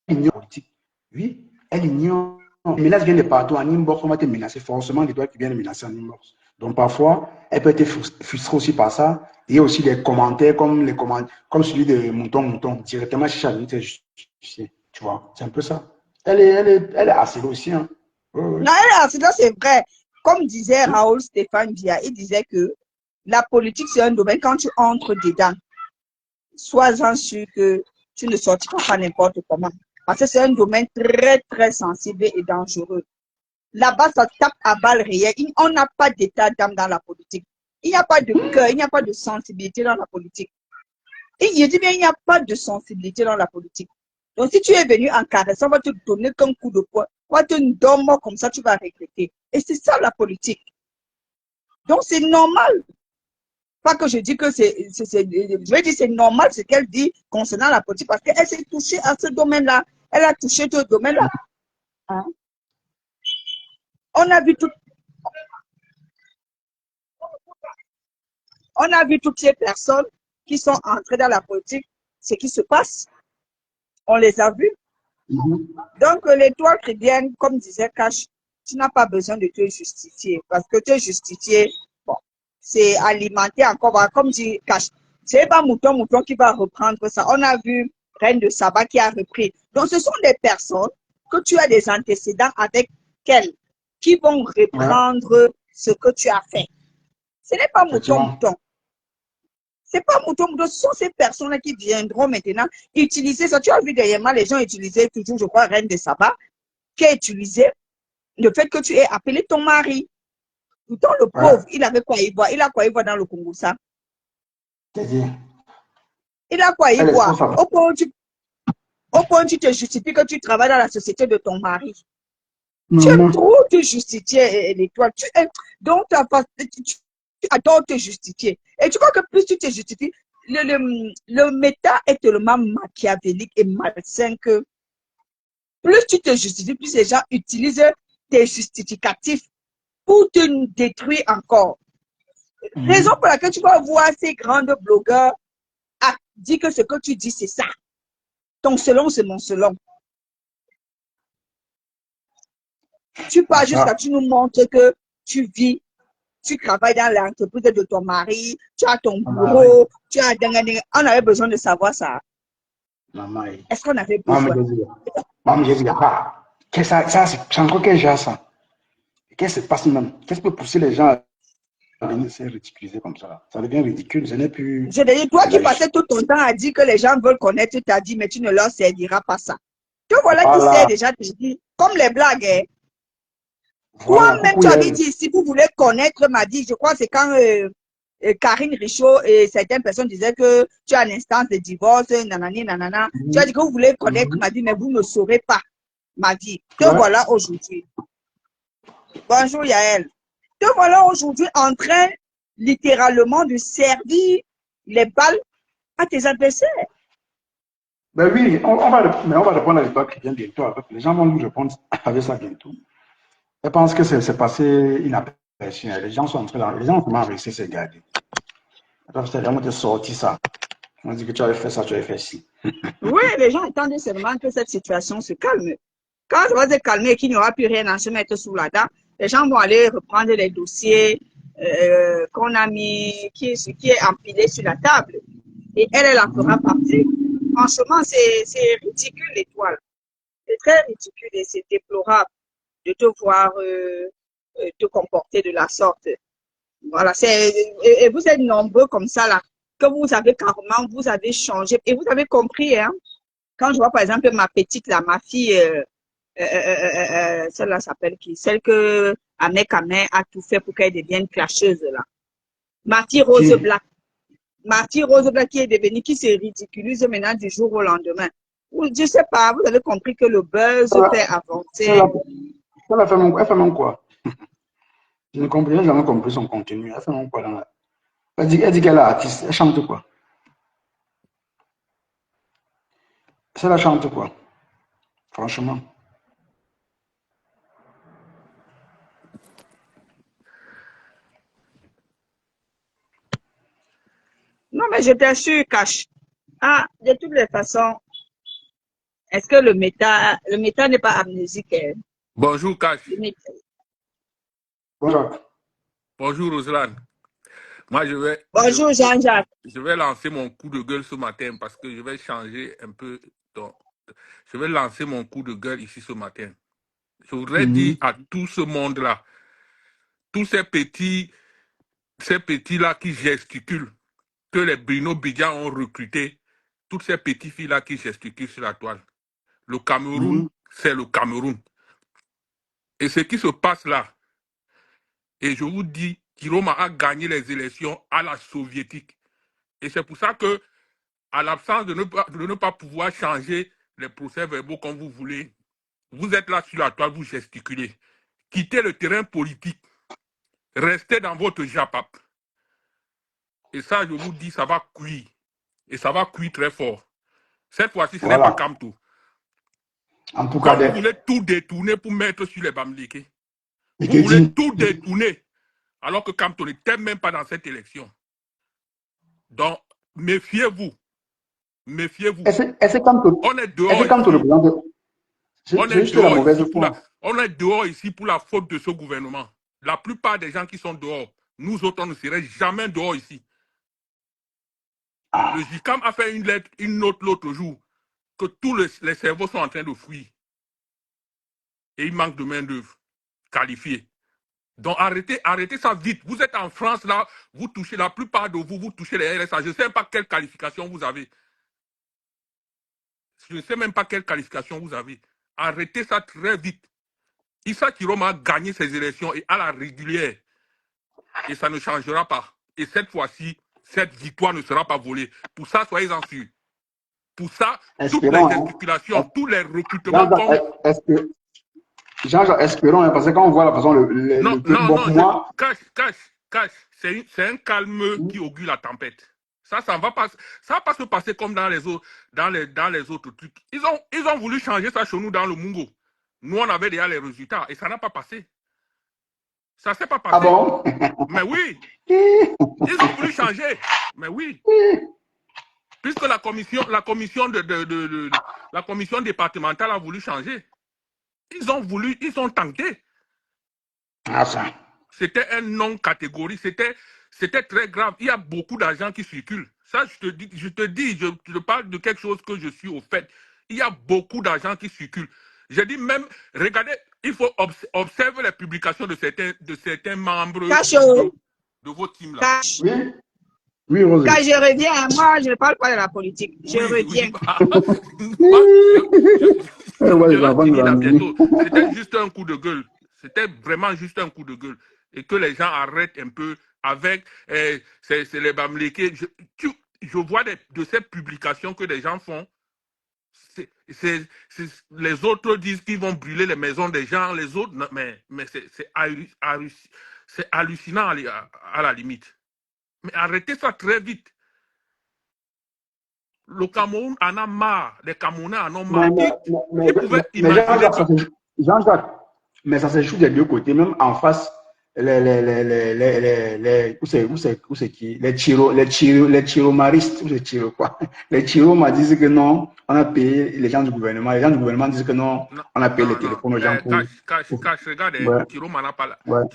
ignore la politique. Oui, elle ignore. Les menaces viennent de partout. En inbox, on va te menacer. Forcément, les toi qui viennent menacer en inbox. Donc parfois, elle peut être frustrée aussi par ça. Il y a aussi des commentaires comme celui de Mouton, directement chez Charlie, tu vois. C'est un peu ça. Elle est harcelée aussi. Hein. Oui, oui. Non, c'est vrai. Comme disait Raoul Stéphane Dia, il disait que la politique, c'est un domaine, quand tu entres dedans, sois-en sûr que tu ne sortiras pas n'importe comment. Parce que c'est un domaine très, très sensible et dangereux. Là-bas, ça tape à balles réelles. On n'a pas d'état d'âme dans la politique. Il n'y a pas de cœur, il n'y a pas de sensibilité dans la politique. Et je dis bien, il n'y a pas de sensibilité dans la politique. Donc, si tu es venu en caressant, on va te donner qu'un coup de poing. On va te donner comme ça, tu vas regretter. Et c'est ça la politique. Donc, c'est normal. Pas que je dis que je vais dire c'est normal ce qu'elle dit concernant la politique parce qu'elle s'est touchée à ce domaine-là. Elle a touché ce domaine-là. Hein? On a vu toutes ces personnes qui sont entrées dans la politique, ce qui se passe. On les a vus. Donc, l'étoile chrétienne, comme disait Cash, tu n'as pas besoin de te justifier parce que te justifier, bon, c'est alimenter encore, comme dit Cash. C'est pas Mouton qui va reprendre ça. On a vu Reine de Saba qui a repris. Donc, ce sont des personnes que tu as des antécédents avec elles qui vont reprendre ce que tu as fait. Ce n'est pas Mouton. C'est pas Mouton. Ce sont ces personnes-là qui viendront maintenant utiliser ça. Tu as vu dernièrement, les gens utilisaient toujours, je crois, Reine de Saba, qui a utilisé le fait que tu aies appelé ton mari. Pourtant, le pauvre, il avait quoi y voir? Il a quoi y voir dans le Congo, ça? Il a quoi y voir? Au point où tu te justifies que tu travailles dans la société de ton mari. Tu aimes trop te justifier, l'étoile. Donc, tu adores te justifier. Et tu crois que plus tu te justifies, le méta est tellement machiavélique et malsain que plus tu te justifies, plus les gens utilisent tes justificatifs pour te détruire encore. Raison pour laquelle tu vas voir ces grands blogueurs dire que ce que tu dis, c'est ça. Ton selon, c'est mon selon. Tu pars jusqu'à tu nous montres que tu vis, tu travailles dans l'entreprise de ton mari, tu as ton bureau, tu as... On avait besoin de savoir ça. Est-ce qu'on avait besoin? Maman, je dis, ça, c'est encore quel genre ça? Qu'est-ce qui se passe même? Qu'est-ce qui peut pousser les gens venir se ridiculiser comme ça. Ça devient ridicule. Ce n'est plus. Je te dis, toi qui la- passais tout ton temps à dire que les gens veulent connaître, tu t'as dit, mais tu ne leur serviras pas ça. Te voilà qui sait Voilà, déjà, tu dis, comme les blagues, hein. voilà. Toi-même, Coucou tu avais Yael. dit, si vous voulez connaître, m'a dit, je crois que c'est quand Karine Richaud et certaines personnes disaient que tu as une instance de divorce, nanani, nanana. Tu as dit que vous voulez connaître, m'a dit, mais vous ne saurez pas, m'a dit. Te Ouais. voilà aujourd'hui. Bonjour Yael. Te voilà aujourd'hui en train, littéralement, de servir les balles à tes adversaires. Ben oui, mais on va répondre à l'histoire qui vient bientôt. Les gens vont nous répondre avec ça bientôt. Je pense que c'est passé inaperçu. Les gens sont entrés dans. Les gens ont vraiment réussi à se garder. C'est vraiment de sortir ça. On dit que tu avais fait ça, tu avais fait ci. Oui, les gens attendent seulement que cette situation se calme. Quand ça va se calmer et qu'il n'y aura plus rien à se mettre sous la dent, les gens vont aller reprendre les dossiers qu'on a mis, qui est empilé sur la table. Et elle en fera partie. Franchement, c'est ridicule, l'étoile. C'est très ridicule et c'est déplorable de te voir te comporter de la sorte. Voilà, et vous êtes nombreux comme ça, là, que vous avez carrément, vous avez changé. Et vous avez compris, hein, quand je vois par exemple ma petite, là, ma fille, celle-là s'appelle qui? Celle que Ahmed Kamé a tout fait pour qu'elle devienne clasheuse, là. Marty Rose Qui? Black. Marty Rose Black qui est devenue, qui se ridiculise maintenant du jour au lendemain. Ou, je sais pas, vous avez compris que le buzz fait avancer. Elle fait même quoi? Je ne comprenais jamais compris son contenu. Elle fait même quoi dans la. Elle dit qu'elle est artiste. Elle chante quoi? Elle chante quoi? Franchement. Non, mais je t'assure, Cash. Ah, de toutes les façons, est-ce que le méta n'est pas amnésique, hein? Bonjour Cash. Bonjour. Bonjour Roselaine. Moi Bonjour Jean-Jacques. je vais lancer mon coup de gueule ce matin parce que je vais changer un peu. Je vais lancer mon coup de gueule ici ce matin. Je voudrais dire à tout ce monde-là, tous ces petits-là qui gesticulent, que les Bruno Bidjan ont recruté, toutes ces petites filles-là qui gesticulent sur la toile. Le Cameroun, c'est le Cameroun. Et ce qui se passe là, et je vous dis, Kiroma a gagné les élections à la soviétique. Et c'est pour ça que, à l'absence de ne pas pouvoir changer les procès-verbaux comme vous voulez, vous êtes là sur la toile, vous gesticulez. Quittez le terrain politique. Restez dans votre japap. Et ça, je vous dis, ça va cuire. Et ça va cuire très fort. Cette fois-ci, ce n'est pas Kamto. En tout cas, vous voulez tout détourner pour mettre sur les Bamlékés. Vous voulez tout détourner. Alors que Kamto n'était même pas dans cette élection. Donc, méfiez-vous. Méfiez-vous. Est-ce que On est dehors. On est dehors ici pour la faute de ce gouvernement. La plupart des gens qui sont dehors, nous autres, on ne serait jamais dehors ici. Le JICAM a fait une note l'autre jour que tous les cerveaux sont en train de fuir. Et il manque de main-d'œuvre qualifiée. Donc arrêtez ça vite. Vous êtes en France là, vous touchez, la plupart de vous, vous touchez les RSA. Je ne sais même pas quelle qualification vous avez. Je ne sais même pas quelle qualification vous avez. Arrêtez ça très vite. Issa Kiroma a gagné ses élections et à la régulière. Et ça ne changera pas. Et cette fois-ci, cette victoire ne sera pas volée. Pour ça, soyez-en sûrs. Pour ça, toutes les gesticulations, tous les recrutements. Jean-Jacques, espérons, parce que quand on voit la façon, non, cache. C'est un calme qui augure la tempête. Ça ne va pas se passer comme dans les autres trucs. Ils ont voulu changer ça chez nous dans le Mungo. Nous, on avait déjà les résultats et ça n'a pas passé. Ça ne s'est pas passé. Ah bon? Mais oui. Ils ont voulu changer. Mais oui. Puisque la commission départementale a voulu changer. Ils ont tenté. Ah, ça. C'était un non-catégorie. C'était très grave. Il y a beaucoup d'argent qui circulent. Ça, je te parle de quelque chose que je suis au fait. Il y a beaucoup d'argent qui circulent. Je dis même, regardez, il faut observer les publications de certains membres. de votre team là. Cash. Oui, oui, Rosé. Quand je reviens, moi, je ne parle pas de la politique. Je Oui, reviens. moi, Ouais, je les vais enfants de finir la là nuit. bientôt. C'était juste un coup de gueule. C'était vraiment juste un coup de gueule. Et que les gens arrêtent un peu avec c'est les Bamlékés. Je vois de ces publications que les gens font. Les autres disent qu'ils vont brûler les maisons des gens, les autres, non, mais c'est hallucinant à la limite. Mais arrêtez ça très vite. Le Cameroun en a marre, les Camerounais en ont marre. Qui pouvait Mais imaginer que... Jean-Jacques, mais ça se joue des deux côtés, même en face, où c'est qui? Les chiromaristes, ou les chiro quoi? Les chiromas disent que non, on a payé les gens du gouvernement. Les gens du gouvernement disent que non, Non, on a payé les non. téléphones aux gens Cache, regarde, ouais, Tiroma n'a pas ouais.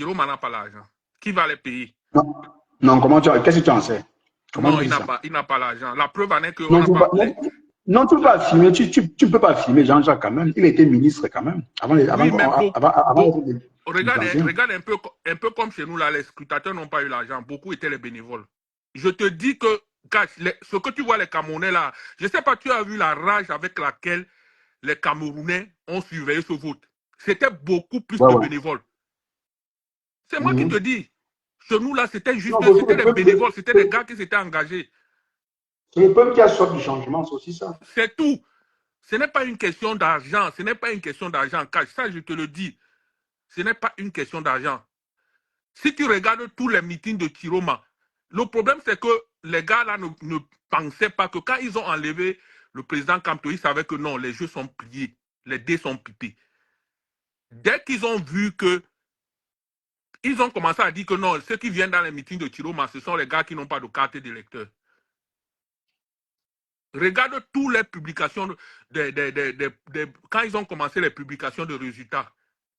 l'argent. Qui va les payer? Non, non, qu'est-ce que tu en sais? Comment tu Non, peux dire ça? il n'a pas l'argent. La preuve en est qu'on Non, n'a pas... non, tu peux pas filmer, tu peux pas filmer Jean-Jacques quand même. Il était ministre quand même, Oui, mais avant d'être regarde un peu comme chez nous, là, les scrutateurs n'ont pas eu l'argent. Beaucoup étaient les bénévoles. Je te dis que, ce que tu vois les Camerounais là, je ne sais pas, tu as vu la rage avec laquelle les Camerounais ont surveillé ce vote. C'était beaucoup plus de bénévoles. C'est moi qui te dis. Chez nous là, c'était juste, c'était des bénévoles, c'était des gars qui s'étaient engagés. C'est le peuple qui a soif du changement, c'est aussi ça. C'est tout. Ce n'est pas une question d'argent. Ce n'est pas une question d'argent. Ça, je te le dis. Ce n'est pas une question d'argent. Si tu regardes tous les meetings de Tiroma, le problème, c'est que les gars là ne pensaient pas que quand ils ont enlevé le président Kamto, ils savaient que non, les jeux sont pliés. Les dés sont pipés. Dès qu'ils ont vu que ils ont commencé à dire que non, ceux qui viennent dans les meetings de Tiroma, ce sont les gars qui n'ont pas de carte d'électeur. Regarde toutes les publications, quand ils ont commencé les publications de résultats,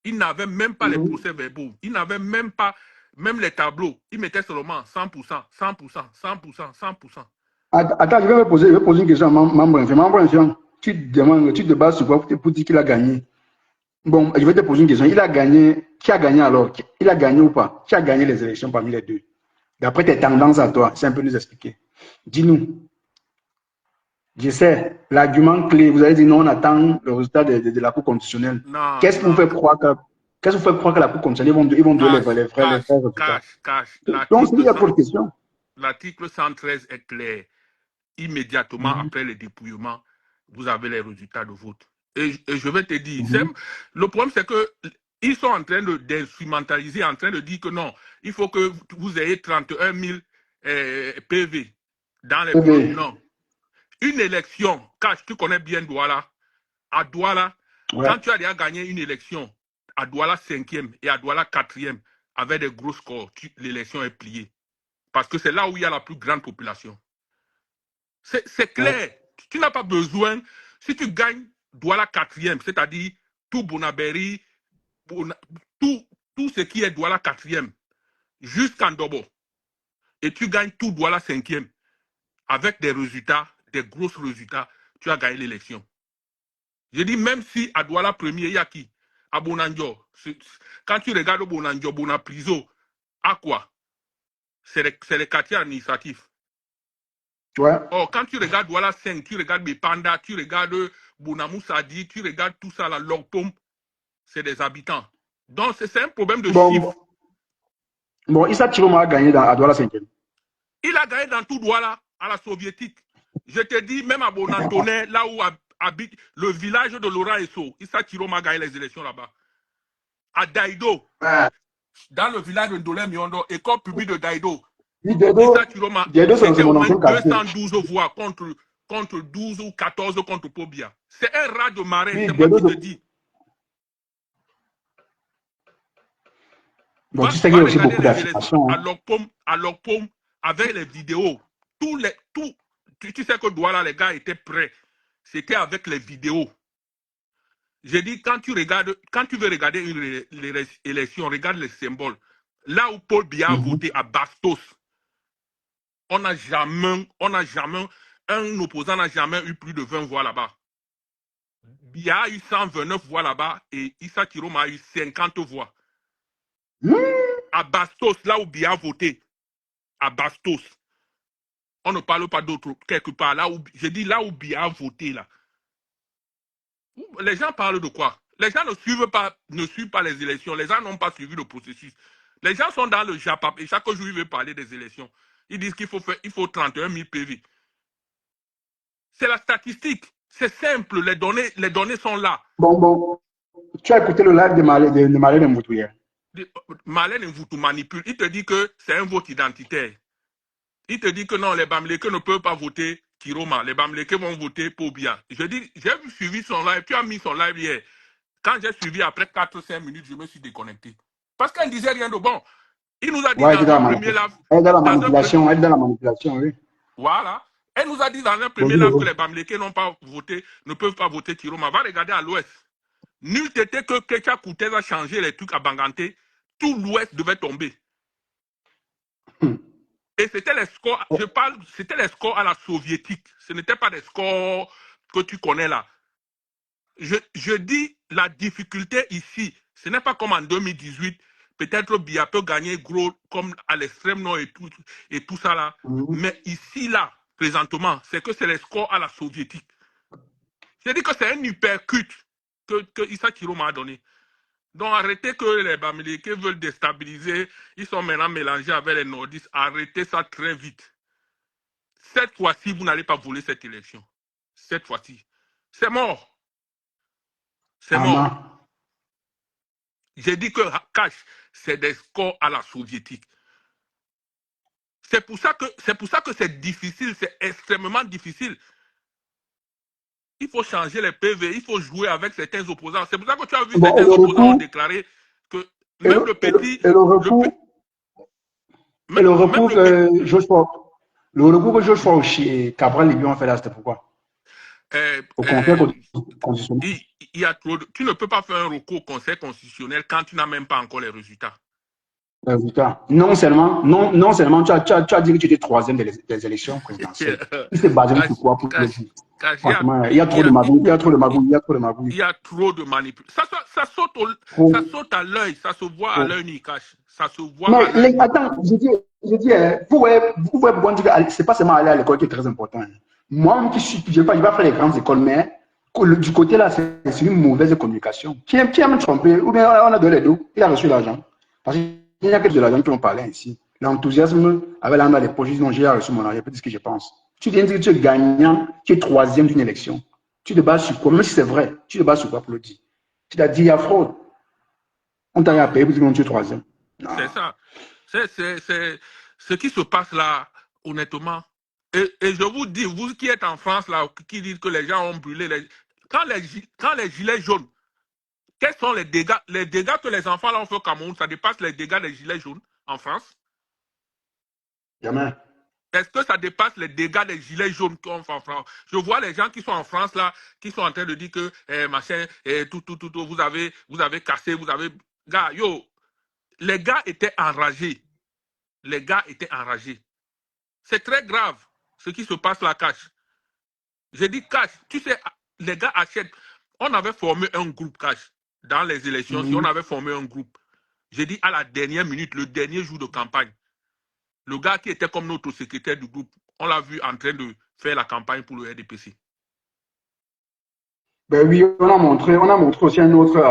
ils n'avaient même pas les procès-verbaux, ils n'avaient même pas, même les tableaux, ils mettaient seulement 100%, 100%, 100%, 100%. Attends, je vais poser une question à Membre, tu te bases sur quoi pour dire qu'il a gagné? Bon, je vais te poser une question. Il a gagné. Qui a gagné alors? Il a gagné ou pas? Qui a gagné les élections parmi les deux? D'après tes tendances à toi, c'est un peu nous expliquer. Dis-nous. Je sais, l'argument clé, vous avez dit non, on attend le résultat de la Cour constitutionnelle. Qu'est-ce qui vous fait croire que la Cour constitutionnelle, ils vont donner les vrais résultats? Donc, il y a pour question. L'article 113 est clair. Immédiatement après le dépouillement, vous avez les résultats de vote. Et je vais te dire, le problème c'est que ils sont en train d'instrumentaliser, en train de dire que non, il faut que vous ayez 31 000 PV dans les bureaux. Non. Une élection, Cash, tu connais bien Douala. À Douala, quand tu as déjà gagné une élection, à Douala 5e et à Douala 4e, avec des gros scores, l'élection est pliée. Parce que c'est là où il y a la plus grande population. C'est clair. Tu n'as pas besoin, si tu gagnes Douala 4e, c'est-à-dire tout Bonaberi, tout ce qui est Douala 4e, jusqu'en Dobo, et tu gagnes tout Douala 5e, avec des résultats, des gros résultats, tu as gagné l'élection. Je dis, même si à Douala 1er, il y a qui? À Bonanjo. Quand tu regardes Bonanjo, Bonapriso, à quoi? C'est les quartiers administratifs. Ouais. Or, quand tu regardes Douala 5, tu regardes Bepanda, tu regardes Bounamoussadi, tu regardes tout ça, la Logpom, c'est des habitants. Donc, c'est un problème de chiffres. Bon, Issa Tiroma a gagné à Douala 5e. Il a gagné dans tout Douala, à la soviétique. Je te dis, même à Bonantonais, là où habite le village de Laurent Esso, Issa Tiroma a gagné les élections là-bas. À Daïdo, dans le village de Ndolé Miondo, école publique de Daïdo, Issa Tiroma, c'était au moins 212 voix contre 12 ou 14 contre Pobia. C'est un rat de marée, c'est moi qui te dis. Bon, tu sais qu'il y a aussi beaucoup d'affirmations. À Logpom, avec les vidéos, tu sais que Douala, les gars étaient prêts. C'était avec les vidéos. J'ai dit, quand tu veux regarder une élection, regarde les symboles. Là où Paul Biya a voté à Bastos, on n'a jamais, un opposant n'a jamais eu plus de 20 voix là-bas. Biya a eu 129 voix là-bas et Issa Tiroma a eu 50 voix. À Bastos, là où Biya a voté, à Bastos. On ne parle pas d'autre quelque part. Là où, je dis là où Biya a voté, là. Les gens parlent de quoi? Les gens ne suivent pas les élections. Les gens n'ont pas suivi le processus. Les gens sont dans le JAPAP et chaque jour, ils veulent parler des élections. Ils disent qu'il faut 31 000 PV. C'est la statistique. C'est simple. Les données sont là. Bon. Tu as écouté le live de Marlène Moutou hier. Marlène Moutou manipule. Il te dit que c'est un vote identitaire. Il te dit que non, les Bamileke ne peuvent pas voter Kiroma. Les Bamileke vont voter pour Biya. Je dis, j'ai suivi son live. Tu as mis son live hier. Quand j'ai suivi, après 4-5 minutes, je me suis déconnecté. Parce qu'elle ne disait rien de bon. Il nous a dit dans un premier live. Elle est dans la manipulation, oui. Voilà. Elle nous a dit dans un premier live que les Bamileke ne peuvent pas voter Kiroma. Va regarder à l'ouest. Nul n'était que Kecha Koutez a changé les trucs à Banganté. Tout l'ouest devait tomber. Et c'était les scores, c'était les scores à la soviétique. Ce n'était pas des scores que tu connais là. Je dis la difficulté ici, ce n'est pas comme en 2018. Peut-être Biya peut gagner gros comme à l'extrême nord et tout ça là. Mais ici là, présentement, c'est que c'est les scores à la soviétique. Je dis que c'est un hypercute que Issa Kiroma a donné. Donc arrêtez que les Bamileke veulent déstabiliser. Ils sont maintenant mélangés avec les nordistes. Arrêtez ça très vite. Cette fois-ci, vous n'allez pas voler cette élection. Cette fois-ci. C'est mort. C'est mort. J'ai dit que Cash, c'est des scores à la soviétique. C'est pour ça que c'est difficile, c'est extrêmement difficile. Il faut changer les PV, il faut jouer avec certains opposants. C'est pour ça que tu as vu certains opposants ont déclaré que même le petit... Et le recours que Joshua et Cabral Libye ont fait là, c'était pourquoi? Au Conseil constitutionnel. Il y a trop tu ne peux pas faire un recours au Conseil constitutionnel quand tu n'as même pas encore les résultats. Non seulement tu as dit que tu étais troisième des élections présidentielles. Il s'est basé sur quoi pour le dire? Franchement, il y a trop de magouilles. Il y a trop de manipulation. Ça saute à l'œil, ça se voit à l'œil ni cache. Ça se voit à l'œil. Mais attends, je dis, vous pouvez dire que c'est pas seulement aller à l'école qui est très important. Moi, je vais pas faire les grandes écoles, mais du côté là, c'est une mauvaise communication. Qui aime tromper, ou bien on a donné les deux, il a reçu l'argent. Parce qu'il n'y a que de l'argent qui ont parlé ici. L'enthousiasme avec l'âme dans les poches, non, j'ai reçu mon argent, c'est ce que je pense. Tu viens de dire que tu es gagnant, tu es troisième d'une élection. Tu te bases sur quoi? Même si c'est vrai, tu te bases sur quoi pour le dire? Tu t'as dit, il y a fraude. On t'a rien payé pour dire que tu es troisième. C'est ça. C'est ce qui se passe là, honnêtement. Et je vous dis, vous qui êtes en France, là, qui dites que les gens ont brûlé, quand les gilets jaunes, quels sont les dégâts? Les dégâts que les enfants là ont fait au Cameroun, ça dépasse les dégâts des gilets jaunes en France? Jamais. Est-ce que ça dépasse les dégâts des gilets jaunes qu'on fait en France? Je vois les gens qui sont en France là, qui sont en train de dire que machin, tout, vous avez cassé, vous avez... Gars, yo, les gars étaient enragés. Les gars étaient enragés. C'est très grave ce qui se passe là, Cash. J'ai dit Cash, tu sais, les gars achètent. On avait formé un groupe Cash dans les élections. Si on avait formé un groupe, j'ai dit à la dernière minute, le dernier jour de campagne, le gars qui était comme notre secrétaire du groupe, on l'a vu en train de faire la campagne pour le RDPC. Ben oui, on a montré aussi un autre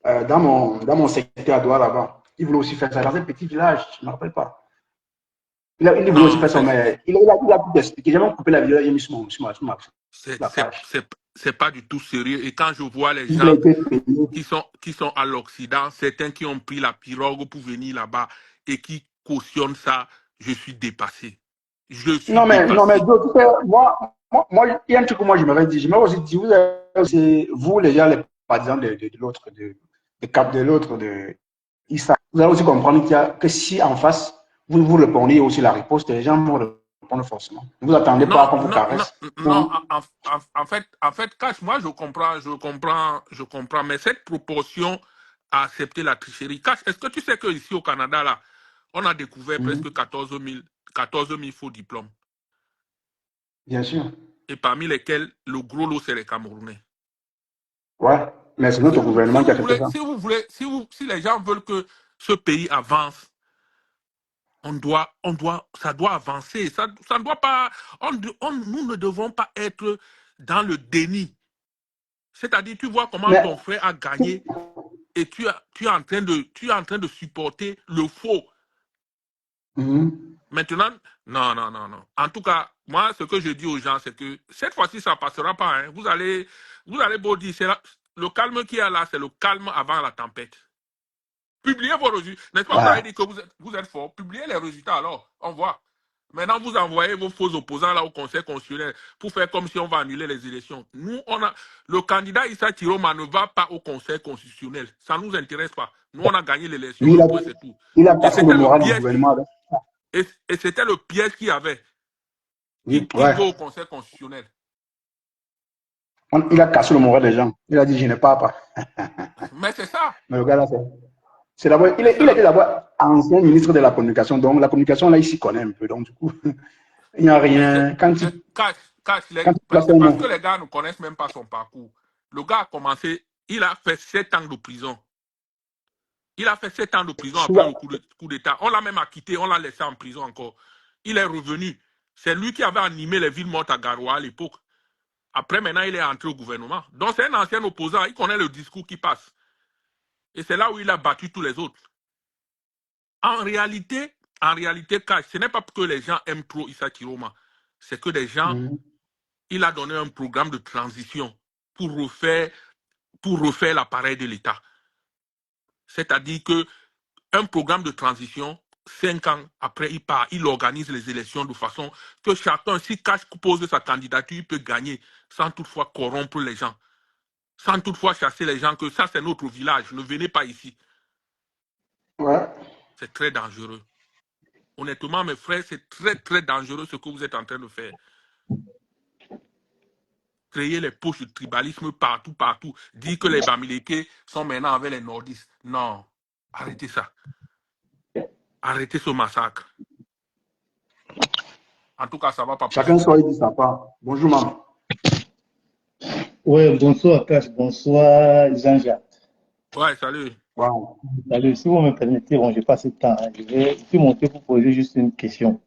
dans mon secteur à Douala là-bas. Il voulait aussi faire ça dans un petit village, je ne me rappelle pas. Il voulait aussi faire ça, mais il a pu expliquer. J'ai même coupé la vidéo, il a mis sur ma c'est pas du tout sérieux. Et quand je vois les gens qui sont à l'Occident, certains qui ont pris la pirogue pour venir là-bas et qui cautionnent ça, je suis dépassé. Non, mais moi, il y a un truc que moi je m'aurais dit. Je m'aurais aussi dit, vous les gens, les partisans de l'autre, de l'autre, de Issa, vous allez aussi comprendre que si en face, vous répondez aussi la riposte, les gens vont répondre forcément. Ne vous attendez pas qu'on vous caresse. Non, en fait, Cash, moi je comprends, mais cette proportion à accepter la tricherie. Cash, est-ce que tu sais qu'ici au Canada, là, on a découvert presque 14 000 faux diplômes? Bien sûr. Et parmi lesquels, le gros lot, c'est les Camerounais. Ouais, mais c'est notre gouvernement qui a fait ça. Si les gens veulent que ce pays avance, ça doit avancer. Ça ne doit pas, nous ne devons pas être dans le déni. C'est-à-dire, tu vois comment Mais, ton frère a gagné et tu es en train de supporter le faux. Maintenant, non, non, non, non. En tout cas, moi, ce que je dis aux gens, c'est que cette fois-ci, ça ne passera pas. Hein. Vous allez beau dire, le calme qu'il y a là, c'est le calme avant la tempête. Publiez vos résultats. N'est-ce pas, vous avez dit que vous êtes fort. Publiez les résultats alors. On voit. Maintenant, vous envoyez vos faux opposants là au Conseil constitutionnel pour faire comme si on va annuler les élections. Nous, le candidat Issa Chiroma ne va pas au Conseil constitutionnel. Ça ne nous intéresse pas. Nous, on a gagné l'élection, lui, un point, c'est tout. il a Et cassé le c'était le moral du piège. gouvernement avec ça. Et c'était le piège qu'il y avait. Oui, Qu'il va au Conseil constitutionnel. Il a cassé le moral des gens. Il a dit, je ne pars pas. Mais c'est ça. Mais le gars là, c'est d'abord, il était d'abord ancien ministre de la communication. Donc, la communication, là, il s'y connaît un peu. Donc, du coup, il n'y a rien. Quand il place C'est un parce mot. que les gars ne connaissent même pas son parcours. Le gars a commencé, il a fait 7 ans de prison. Il a fait 7 ans de prison après le coup d'État. On l'a même acquitté, on l'a laissé en prison encore. Il est revenu. C'est lui qui avait animé les villes mortes à Garoua à l'époque. Après, maintenant, il est entré au gouvernement. Donc, c'est un ancien opposant. Il connaît le discours qui passe. Et c'est là où il a battu tous les autres. En réalité, ce n'est pas que les gens aiment trop Issa Chiroma. C'est que les gens, il a donné un programme de transition pour refaire l'appareil de l'État. C'est-à-dire qu'un programme de transition, 5 ans après, il part, il organise les élections de façon que chacun, si Cash pose sa candidature, il peut gagner sans toutefois corrompre les gens, sans toutefois chasser les gens, que ça c'est notre village, ne venez pas ici. Ouais. C'est très dangereux. Honnêtement, mes frères, c'est très, très dangereux ce que vous êtes en train de faire. Créer les poches de tribalisme partout, partout. Dire que les Bamileke sont maintenant avec les nordistes. Non, arrêtez ça. Arrêtez ce massacre. En tout cas, ça va pas plus. Chacun soit dit sa part. Bonjour, maman. Oui, bonsoir, Cash. Bonsoir, Jean-Jacques. Ouais, salut. Wow. Salut. Si vous me permettez, bon, je passe le temps. Hein. Je vais monter pour poser juste une question.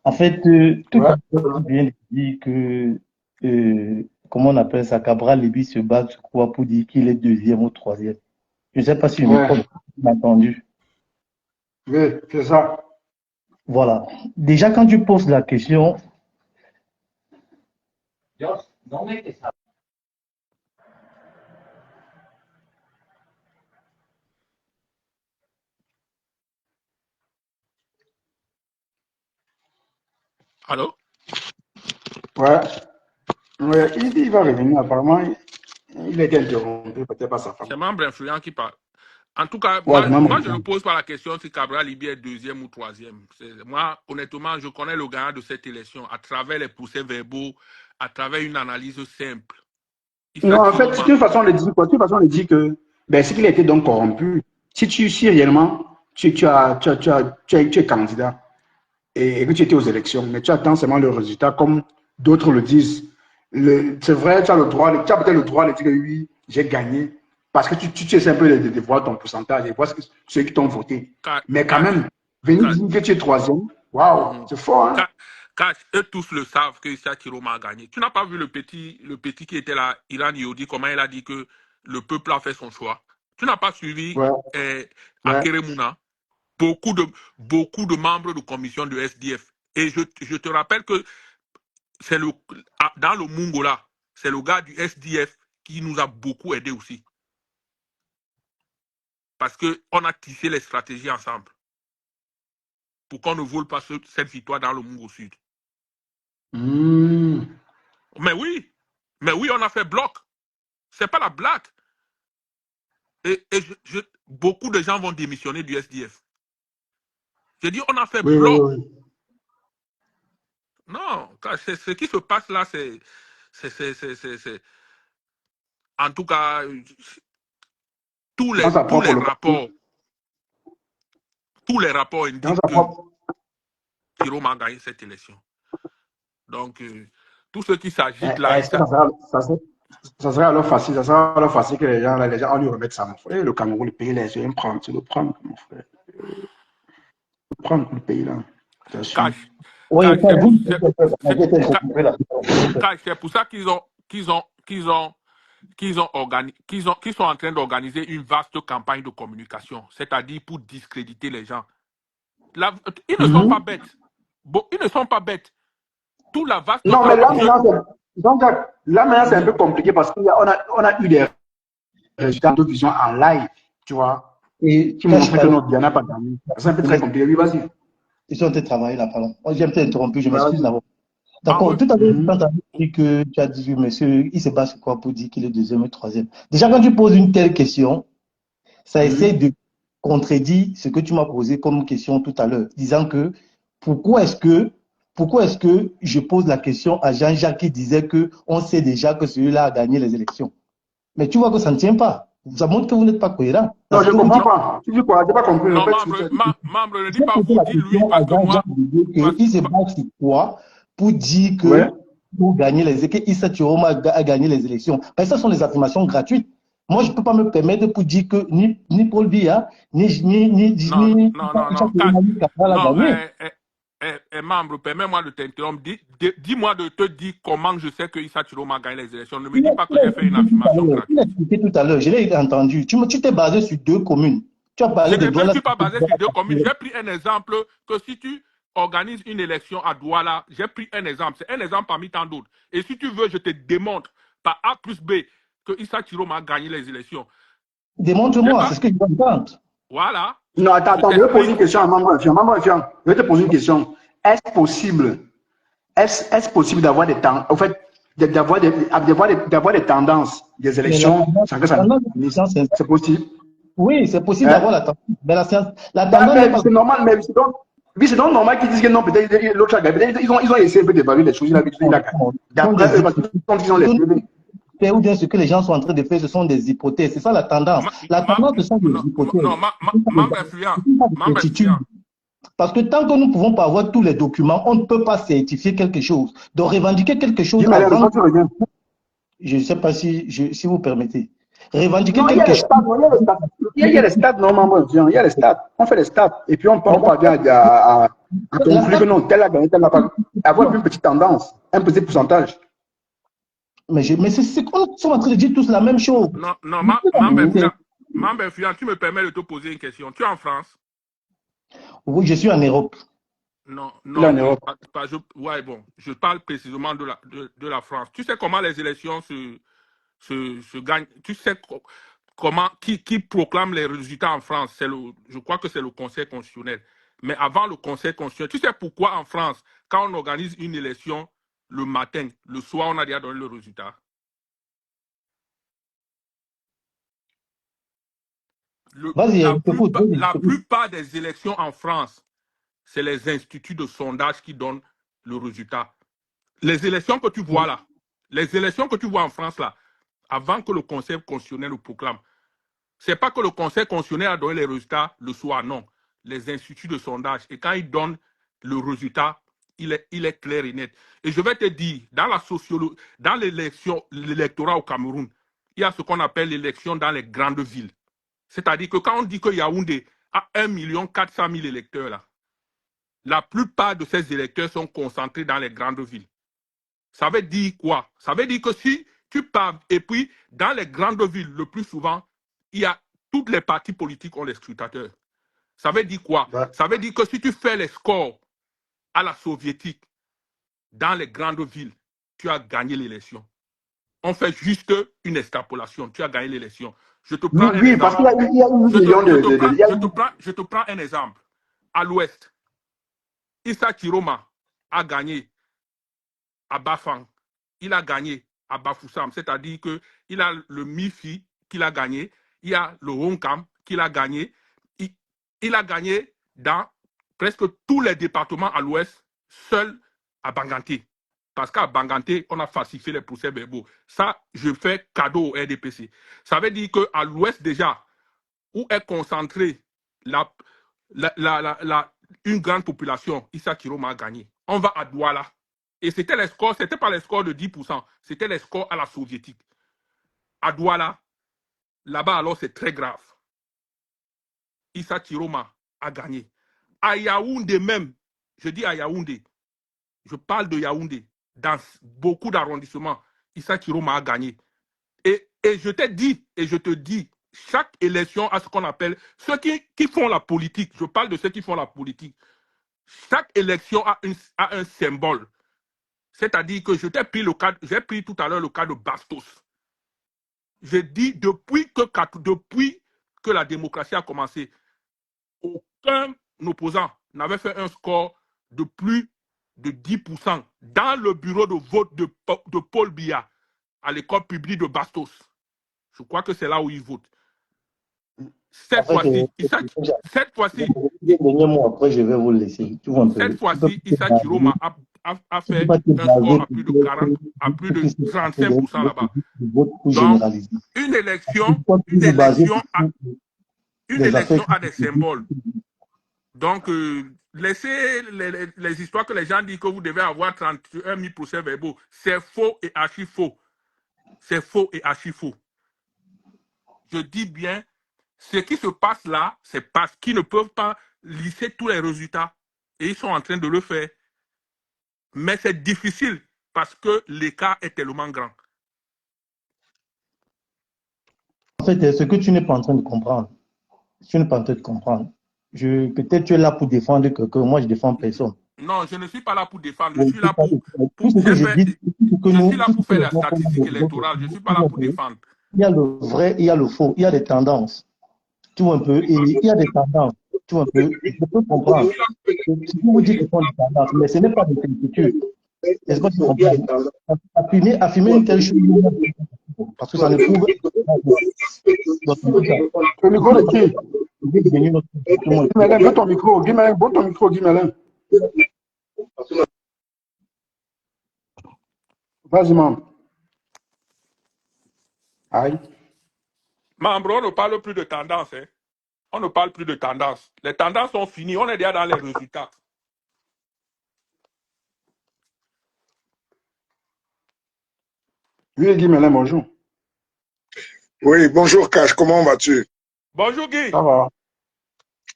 En fait, tout à l'heure, tu viens de dire que, comment on appelle ça, Cabral Léby se bat sur quoi pour dire qu'il est deuxième ou troisième. Je ne sais pas si je me trompe, tu entendu. Oui, c'est ça. Voilà. Déjà, quand tu poses la question. Allô? Ouais. Ouais. Il va revenir. Apparemment, il a été interrompu, peut-être par sa femme. C'est membre influent qui parle. En tout cas, Ouais, moi je ne pose pas la question si Cabral Léby est deuxième ou troisième. Moi, honnêtement, je connais le gagnant de cette élection à travers les procès verbaux, à travers une analyse simple. Non, en fait, c'est une façon de dire quoi? C'est une façon de dire que ben, c'est qu'il a été donc corrompu. Si réellement tu es candidat et que tu étais aux élections, mais tu attends seulement le résultat, comme d'autres le disent. C'est vrai, tu as peut-être le droit de dire que oui, j'ai gagné, parce que tu essaies un peu de voir ton pourcentage et voir ceux qui t'ont voté. Mais quand même, venir dire que tu es troisième, waouh, c'est fort, hein? Eux tous le savent que Issa Chiroma a gagné. Tu n'as pas vu le petit qui était là, Iran Yodi, comment il a dit que le peuple a fait son choix. Tu n'as pas suivi Akeremouna, beaucoup de membres de commission de SDF. Et je te rappelle que c'est dans le Mungo là, c'est le gars du SDF qui nous a beaucoup aidé aussi. Parce qu'on a tissé les stratégies ensemble. Pour qu'on ne vole pas cette victoire dans le Mungo Sud. Mais oui, on a fait bloc. C'est pas la blague. Et beaucoup de gens vont démissionner du SDF. Je dis, on a fait bloc. Oui. Non, ce qui se passe là, c'est en tout cas, tous les rapports indiquent que Chiroma a gagné cette élection. Donc, tout ce qui s'agite là... Ça serait alors facile, que les gens on lui remette ça, mon frère. Le Cameroun, le pays, les yeux, ils me prennent, mon frère. prendre le pays là. Cash. Oui, Cash, ça, c'est pour, vous, Cash, c'est pour ça qu'ils sont en train d'organiser une vaste campagne de communication, c'est-à-dire pour discréditer les gens. Ils ne sont pas bêtes. Bon, ils ne sont pas bêtes. Tout la vaste Non, mais là, campagne. maintenant, c'est un peu compliqué parce qu'on a eu des résultats de vision en live, tu vois, et qui montrent que notre Diana n'a pas gagné. C'est un peu très compliqué. Oui, vas-y. ils sont en train de travailler là, pardon. Moi, j'ai un peu interrompu, je m'excuse d'abord. Ah D'accord, ouais. tout à l'heure, quand tu as dit que tu as dit, monsieur, il se bat sur quoi pour dire qu'il est deuxième et troisième. Déjà, quand tu poses une telle question, ça essaie de contredire ce que tu m'as posé comme question tout à l'heure, disant que pourquoi est-ce que je pose la question à Jean-Jacques qui disait que on sait déjà que celui-là a gagné les élections. Mais tu vois que ça ne tient pas. Ça montre que vous n'êtes pas cohérent. Non, je ne comprends Non, pas. Tu dis quoi? Je n'ai pas compris. non, Répète ce que tu as dit. membre, ne dis J'ai pas posé vous, la dis-lui, question à parce que moi, Jean-Jacques qu'il se bat sur quoi pour dire que Ouais. pour gagner que Issa Chiroma a gagné les élections. Parce que ce sont des affirmations gratuites. Moi, je ne peux pas me permettre pour dire que ni Paul Biya, ni non, Issa Chiroma ni Kabral a non, gagné. membre, permets-moi de t'interrompre. Dis-moi de te dire comment je sais que Issa Chiroma a gagné les élections. Ne me dis pas que j'ai fait une affirmation Il a gratuite. expliqué tout à l'heure, je l'ai entendu. Tu t'es basé sur 2 communes. Tu as Je parlé de ne me Douala. suis pas basé sur 2 communes. J'ai pris un exemple que si tu organises une élection à Douala, j'ai pris un exemple. C'est un exemple parmi tant d'autres. Et si tu veux, je te démontre par A plus B que Issa Chiroma a gagné les élections. Démontre-moi, c'est ce que je veux entendre. Voilà. Non, attends, je vais poser une question à Membre Influent. Membre Influent, je vais te poser une question. Est-ce possible d'avoir des temps, en fait, d'avoir des tendances des Mais la élections sans que ça tendance, finisse? C'est possible? oui, c'est possible d'avoir Hein? la tendance. Mais la tendance n'est pas. C'est normal, mais c'est donc normal qu'ils disent que non, peut-être l'autre a gagné. Peut-être ils ont essayé un peu d'évaluer les choses. Il a gagné. D'après eux, parce qu'ils ont les PV. Ou bien ce que les gens sont en train de faire, ce sont des hypothèses. C'est ça la tendance. La tendance, ce sont des hypothèses. Non, membre influent. Parce que tant que nous ne pouvons pas avoir tous les documents, on ne peut pas certifier quelque chose. Donc revendiquer quelque chose avant. Je ne sais pas si vous permettez. Revendiquer quelque chose. Il y a les stades, non, membre influent. Il y a les stades. On fait les stades. Et puis on parvient à conclure que non, tel a gagné, tel n'a pas. Avoir une petite tendance, un petit pourcentage. Mais c'est qu'on est en train de dire tous la même chose. Non, membre influent, tu me permets de te poser une question. Tu es en France? Oui, je suis en Europe. Non, Ouais, bon, je parle précisément de la France. Tu sais comment les élections se gagnent? Tu sais comment, qui proclame les résultats en France? Je crois que c'est le Conseil constitutionnel. Mais avant le Conseil constitutionnel, tu sais pourquoi en France, quand on organise une élection le matin, le soir, on a déjà donné le résultat? La plupart des élections en France, c'est les instituts de sondage qui donnent le résultat. Les élections que tu vois là, les élections que tu vois en France là, avant que le Conseil constitutionnel le proclame, c'est pas que le Conseil constitutionnel a donné les résultats le soir, non. Les instituts de sondage. Et quand ils donnent le résultat, il est clair et net. Et je vais te dire, dans la sociologie, dans l'électorat au Cameroun, il y a ce qu'on appelle l'élection dans les grandes villes. C'est-à-dire que quand on dit que Yaoundé a 1 400 000 électeurs là, la plupart de ces électeurs sont concentrés dans les grandes villes. Ça veut dire quoi? Ça veut dire que si tu pars, et puis dans les grandes villes, le plus souvent, il y a toutes les partis politiques ont les scrutateurs. Ça veut dire quoi? Ouais. Ça veut dire que si tu fais les scores à la soviétique dans les grandes villes, tu as gagné l'élection. On fait juste une extrapolation. Tu as gagné l'élection. Je te prends un exemple. Parce qu'il y a 1 million Je te prends un exemple. À l'ouest, Issa Chiroma a gagné à Bafang. Il a gagné à Bafoussam. C'est-à-dire qu'il a le Mifi qu'il a gagné. Il y a le Honkam qu'il a gagné. Il a gagné dans presque tous les départements à l'ouest, seul à Banganté. Parce qu'à Banganté, on a falsifié les procès-verbaux. Ça, je fais cadeau au RDPC. Ça veut dire qu'à l'ouest déjà, où est concentrée une grande population, Issa Chiroma a gagné. On va à Douala. Et c'était les scores, c'était pas les scores de 10%, c'était les scores à la soviétique. À Douala, là-bas alors c'est très grave. Issa Chiroma a gagné. à Yaoundé même, je dis à Yaoundé, je parle de Yaoundé, dans beaucoup d'arrondissements, Issa Chiroma a gagné. Et je t'ai dit, et je te dis, chaque élection a ce qu'on appelle, ceux qui font la politique, je parle de ceux qui font la politique, chaque élection a un symbole. C'est-à-dire que je t'ai pris le cas, j'ai pris tout à l'heure le cas de Bastos. J'ai dit, depuis que la démocratie a commencé, aucun opposant n'avait fait un score de plus de 10% dans le bureau de vote de Paul Biya à l'école publique de Bastos. Je crois que c'est là où il vote. Cette fois-ci, après je vais vous laisser. Cette fois-ci, Issa Chiroma a fait un score à plus de 40, à plus de 35% là-bas. Donc, une élection a des symboles. Donc, laissez les histoires que les gens disent que vous devez avoir 31 000 procès-verbaux. C'est faux et archi faux. C'est faux et archi faux. Je dis bien, ce qui se passe là, c'est parce qu'ils ne peuvent pas lisser tous les résultats. Et ils sont en train de le faire. Mais c'est difficile parce que l'écart est tellement grand. En fait, ce que tu n'es pas en train de comprendre, peut-être tu es là pour défendre quelqu'un, moi je défends personne. Non, je ne suis pas là pour défendre, je suis là pour faire la statistique électorale, je ne suis pas là pour défendre. Il y a le vrai, il y a le faux, il y a des tendances. Tu vois un peu, et il y a des tendances. Tu vois un peu, je peux comprendre. Si vous dites que ce sont des tendances, mais ce n'est pas des certitudes. Est-ce que tu comprends? Affirmer une telle chose, parce que ça ne prouve Le micro de qui? Guimelin, ton micro. Guimelin, bon ton micro, Guimelin. Vas-y, maman. Aïe. Membre, on ne parle plus de tendance. Hein. On ne parle plus de tendance. Les tendances sont finies. On est déjà dans les résultats. Oui, Guimelin, bonjour. Oui, bonjour Cash, comment vas-tu? Bonjour Guy. Ça va.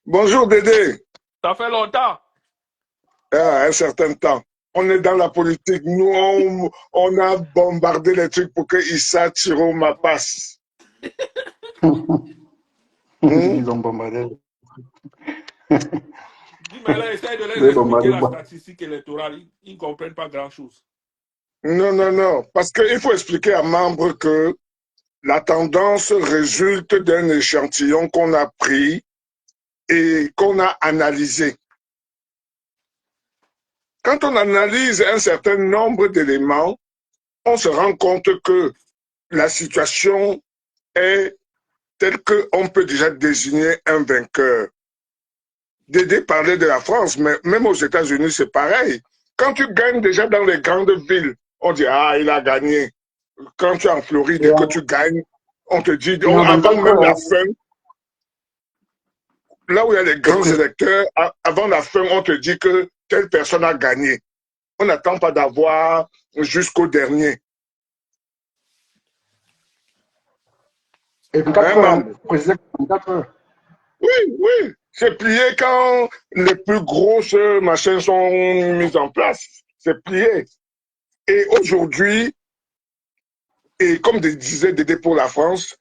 Bonjour Dédé. Ça fait longtemps. Un certain temps. On est dans la politique. Nous, on a bombardé les trucs pour que Issa Chiroma passe. Ils ont bombardé. Guimelin essaye de les expliquer la statistique électorale. Ils ne comprennent pas grand-chose. Non. Parce qu'il faut expliquer à membres que la tendance résulte d'un échantillon qu'on a pris et qu'on a analysé. Quand on analyse un certain nombre d'éléments, on se rend compte que la situation est telle qu'on peut déjà désigner un vainqueur. Dédé parlait de la France, mais même aux États-Unis, c'est pareil. Quand tu gagnes déjà dans les grandes villes, on dit « Ah, il a gagné ». Quand tu es en Floride et que tu gagnes, on te dit, avant même la fin, là où il y a les grands électeurs, avant la fin, on te dit que telle personne a gagné. On n'attend pas d'avoir jusqu'au dernier. Et 24 heures, précisément 24 heures. Oui. C'est plié quand les plus grosses machines sont mises en place. C'est plié. Et aujourd'hui, et comme disait Dédé pour la France,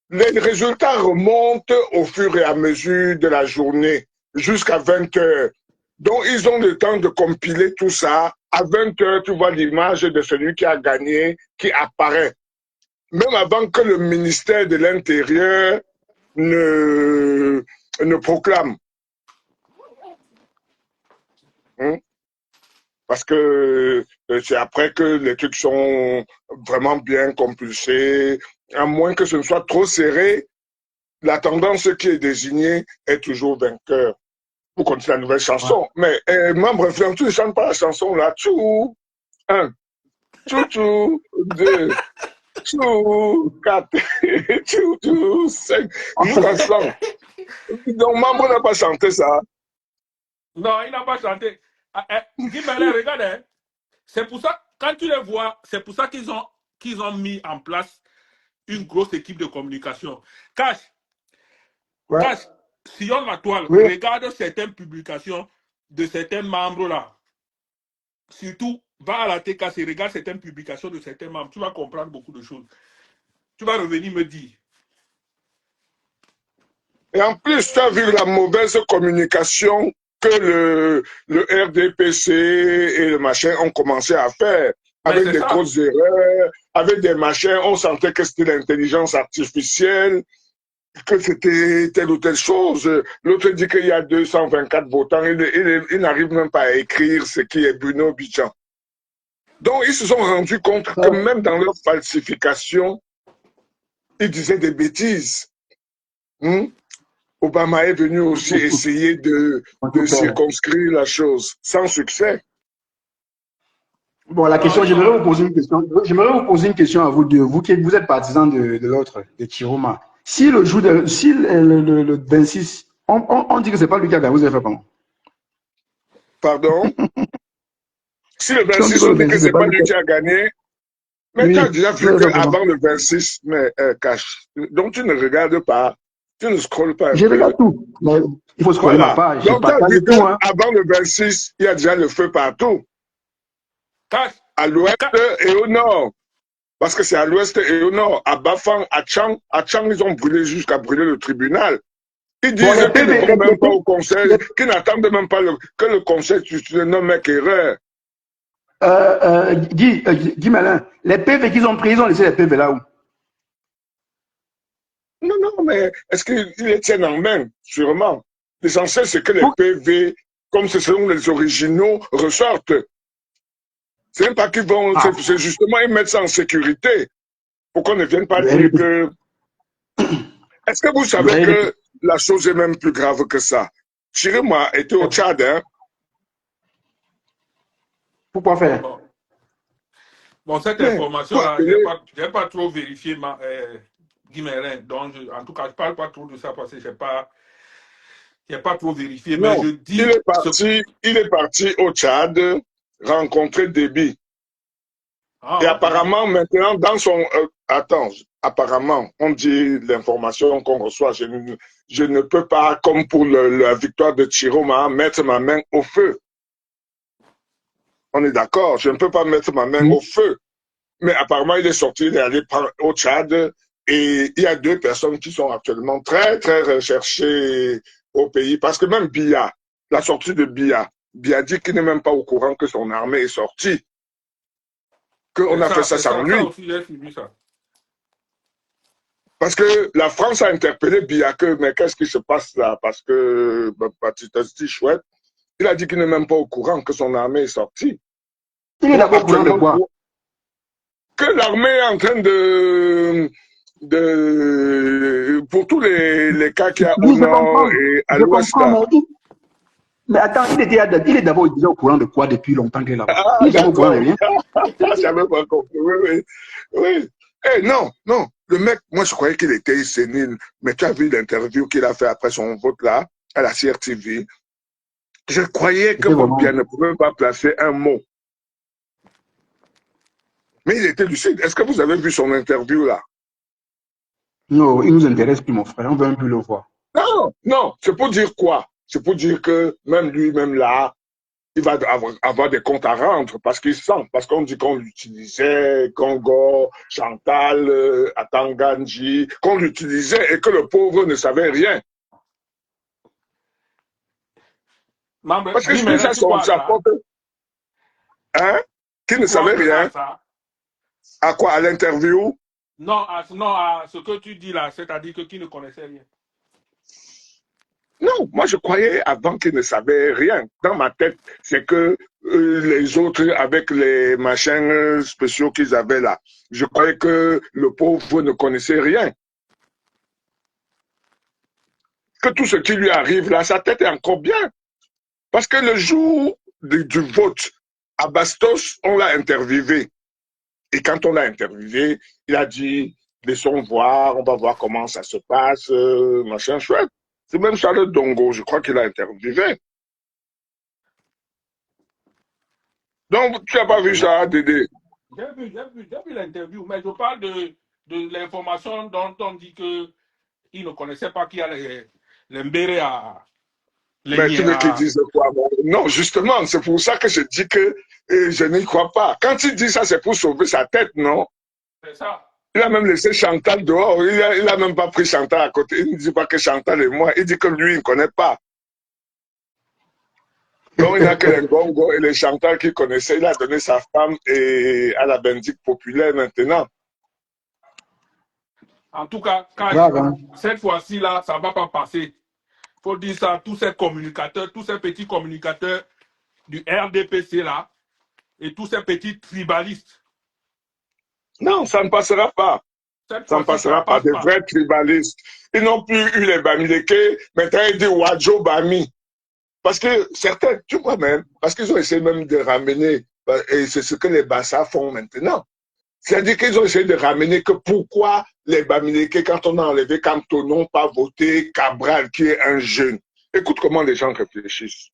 les résultats remontent au fur et à mesure de la journée, jusqu'à 20 heures. Donc, ils ont le temps de compiler tout ça. À 20 heures, tu vois l'image de celui qui a gagné, qui apparaît. Même avant que le ministère de l'Intérieur ne proclame. Parce que c'est après que les trucs sont vraiment bien compulsés. À moins que ce ne soit trop serré, la tendance qui est désignée est toujours vainqueur. Pour continuer la nouvelle chanson. Ouais. Mais membre influent, tu ne chantes pas la chanson là. Tchou, 1, tchou, 2, tchou, 4, tchou, 5, jusqu'à 100. Donc, membre n'a pas chanté ça. Non, il n'a pas chanté. Guimelin, regarde, hein. C'est pour ça, quand tu les vois, c'est pour ça qu'ils ont mis en place une grosse équipe de communication. Cash, sillonne la toile, Oui. regarde certaines publications de certains membres là. Surtout, va à la TKC, regarde certaines publications de certains membres. Tu vas comprendre beaucoup de choses. Tu vas revenir me dire. Et en plus, tu as vu la mauvaise communication que le RDPC et le machin ont commencé à faire. Mais Avec c'est des ça. grosses erreurs, avec des machins, on sentait que c'était l'intelligence artificielle, que c'était telle ou telle chose. L'autre dit qu'il y a 224 votants, il n'arrive même pas à écrire ce qui est Bruno Bidjan. Donc, ils se sont rendus compte que même dans leur falsification, ils disaient des bêtises. Obama est venu aussi essayer de circonscrire la chose, sans succès. Bon, la question, j'aimerais vous poser une question. J'aimerais vous poser une question à vous deux. Vous qui vous êtes partisans de l'autre, de Chiroma. Si le jour de, si le 26, on dit que c'est pas lui qui a gagné, vous avez fait comment? Pardon? Si le 26, on dit que c'est pas lui qui a gagné, mais oui, tu as déjà vu qu'avant le 26, mais cache. Donc tu ne regardes pas, tu ne scrolles pas un Je peu. regarde tout. Mais il faut scroller ma page. Donc tu as vu qu'avant le 26, il y a déjà le feu partout. À l'ouest et au nord. Parce que c'est à l'ouest et au nord. À Bafang, à Chang, ils ont brûlé jusqu'à brûler le tribunal. Ils disent qu'ils ne vont même pas au conseil, qu'ils n'attendent même pas que le conseil ne nomme qu'erreur. Guy Malin, les PV qu'ils ont pris, ils ont laissé les PV là où? Non, non, mais est-ce qu'ils les tiennent en main? Sûrement. L'essentiel, c'est que les PV, comme ce sont les originaux, ressortent. C'est même pas qu'ils vont, c'est justement, ils mettent ça en sécurité. Pour qu'on ne vienne pas dire que... Est-ce que vous savez que la chose est même plus grave que ça? Chirima était au Tchad, hein? Pourquoi faire? Bon, cette information-là, je n'ai pas trop vérifié, Guy Merlin. Donc, en tout cas, je ne parle pas trop de ça parce que je n'ai pas trop vérifié. Non, mais je dis. Il est parti au Tchad rencontrer Déby. Et apparemment, maintenant, dans son... attends, apparemment, on dit l'information qu'on reçoit. Je ne peux pas, comme pour la victoire de Chiroma, mettre ma main au feu. On est d'accord, je ne peux pas mettre ma main au feu. Mais apparemment, il est sorti, il est allé au Tchad et il y a 2 personnes qui sont actuellement très, très recherchées au pays. Parce que même Biya, la sortie de Biya dit qu'il n'est même pas au courant que son armée est sortie. Qu'on a fait ça sans lui. Parce que la France a interpellé Biya que, mais qu'est-ce qui se passe là? Parce que Baptiste Chouette, il a dit qu'il n'est même pas au courant que son armée est sortie. Il est d'abord au courant de quoi? Que l'armée est en train pour tous les cas qu'il y a au nord et à l'ouest. Mais attends, il est d'abord déjà au courant de quoi depuis longtemps qu'il est là-bas? Il est jamais au courant de rien. J'avais pas compris. Oui. Eh, non. Le mec, moi je croyais qu'il était sénile, mais tu as vu l'interview qu'il a fait après son vote là, à la CRTV. Je croyais que Bobia ne pouvait pas placer un mot. Mais il était lucide. Est-ce que vous avez vu son interview là? Non, il nous intéresse plus, mon frère. On veut un peu le voir. Non. C'est pour dire quoi? C'est pour dire que même lui, même là, il va avoir des comptes à rendre parce qu'il sent. Parce qu'on dit qu'on l'utilisait, Congo, Chantal, Atanganji, qu'on l'utilisait et que le pauvre ne savait rien. Parce que c'est ça son porte. Hein? Qui ne savait rien? À quoi? À l'interview? Non, à ce que tu dis là, c'est-à-dire que qui ne connaissait rien. Non, moi je croyais avant qu'il ne savait rien. Dans ma tête, c'est que les autres, avec les machins spéciaux qu'ils avaient là, je croyais que le pauvre ne connaissait rien. Que tout ce qui lui arrive là, sa tête est encore bien. Parce que le jour du vote, à Bastos, on l'a interviewé. Et quand on l'a interviewé, il a dit, laissons voir, on va voir comment ça se passe, machin chouette. C'est même Charlotte Dongo, je crois qu'il a interviewé. Donc, tu n'as pas vu ça, Dédé? J'ai vu l'interview, mais je parle de l'information dont on dit qu'il ne connaissait pas qu'il y a les Mbéré à les Mais tu veux qu'ils Niéa. disent quoi? Non, justement, c'est pour ça que je dis que je n'y crois pas. Quand il dit ça, c'est pour sauver sa tête, non? C'est ça. Il a même laissé Chantal dehors. Il a même pas pris Chantal à côté. Il ne dit pas que Chantal est moi. Il dit que lui, il ne connaît pas. Donc, il n'y a que les Ngongo et les Chantal qu'il connaissait. Il a donné sa femme à la Bendique populaire maintenant. En tout cas, Grave, hein? cette fois-ci là, ça ne va pas passer. Il faut dire ça à tous ces communicateurs, tous ces petits communicateurs du RDPC là, et tous ces petits tribalistes. Non, ça ne passera pas. Cette Ça ne fois-ci, ça passera ne pas. passe Des pas. vrais tribalistes. Ils n'ont plus eu les Bamileke. Maintenant, ils disent Wadjo Bami. Parce que certains, tu vois même, parce qu'ils ont essayé même de ramener, et c'est ce que les Bassa font maintenant. C'est-à-dire qu'ils ont essayé de ramener que pourquoi les Bamileke, quand on a enlevé Kamto, n'ont pas voté Cabral, qui est un jeune. Écoute comment les gens réfléchissent.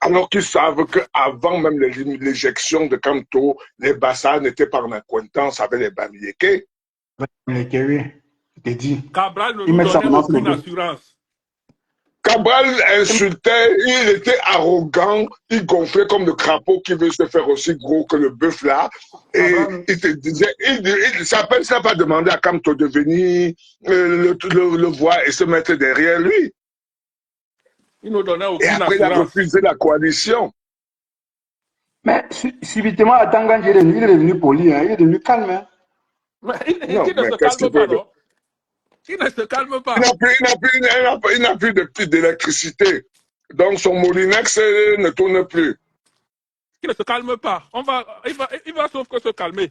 Alors qu'ils savent qu'avant même l'éjection de Kamto, les Bassa n'étaient pas en acquaintance avec les Bamileke. Les Kerry, je t'ai dit. Cabral ne Ils nous mettent ça donnait comment sur le aucune dos. assurance. Cabral insultait, il était arrogant, il gonflait comme le crapaud qui veut se faire aussi gros que le bœuf là. Et Cabral, il te disait, ça n'a pas demandé à Kamto de venir le voir et se mettre derrière lui. Il ne nous donnait Et aucune après, il a assurance. refusé la coalition. mais subitement, à Tangan, il est devenu poli, hein? Il est devenu calme. Hein? Mais Non, qui ne mais se qu'est-ce qu'il calme pas, veut? non? Qui ne se calme Il pas. n'a plus d'électricité. Donc son Molinex ne tourne plus. Qui ne se calme pas. Il va sauf que se calmer.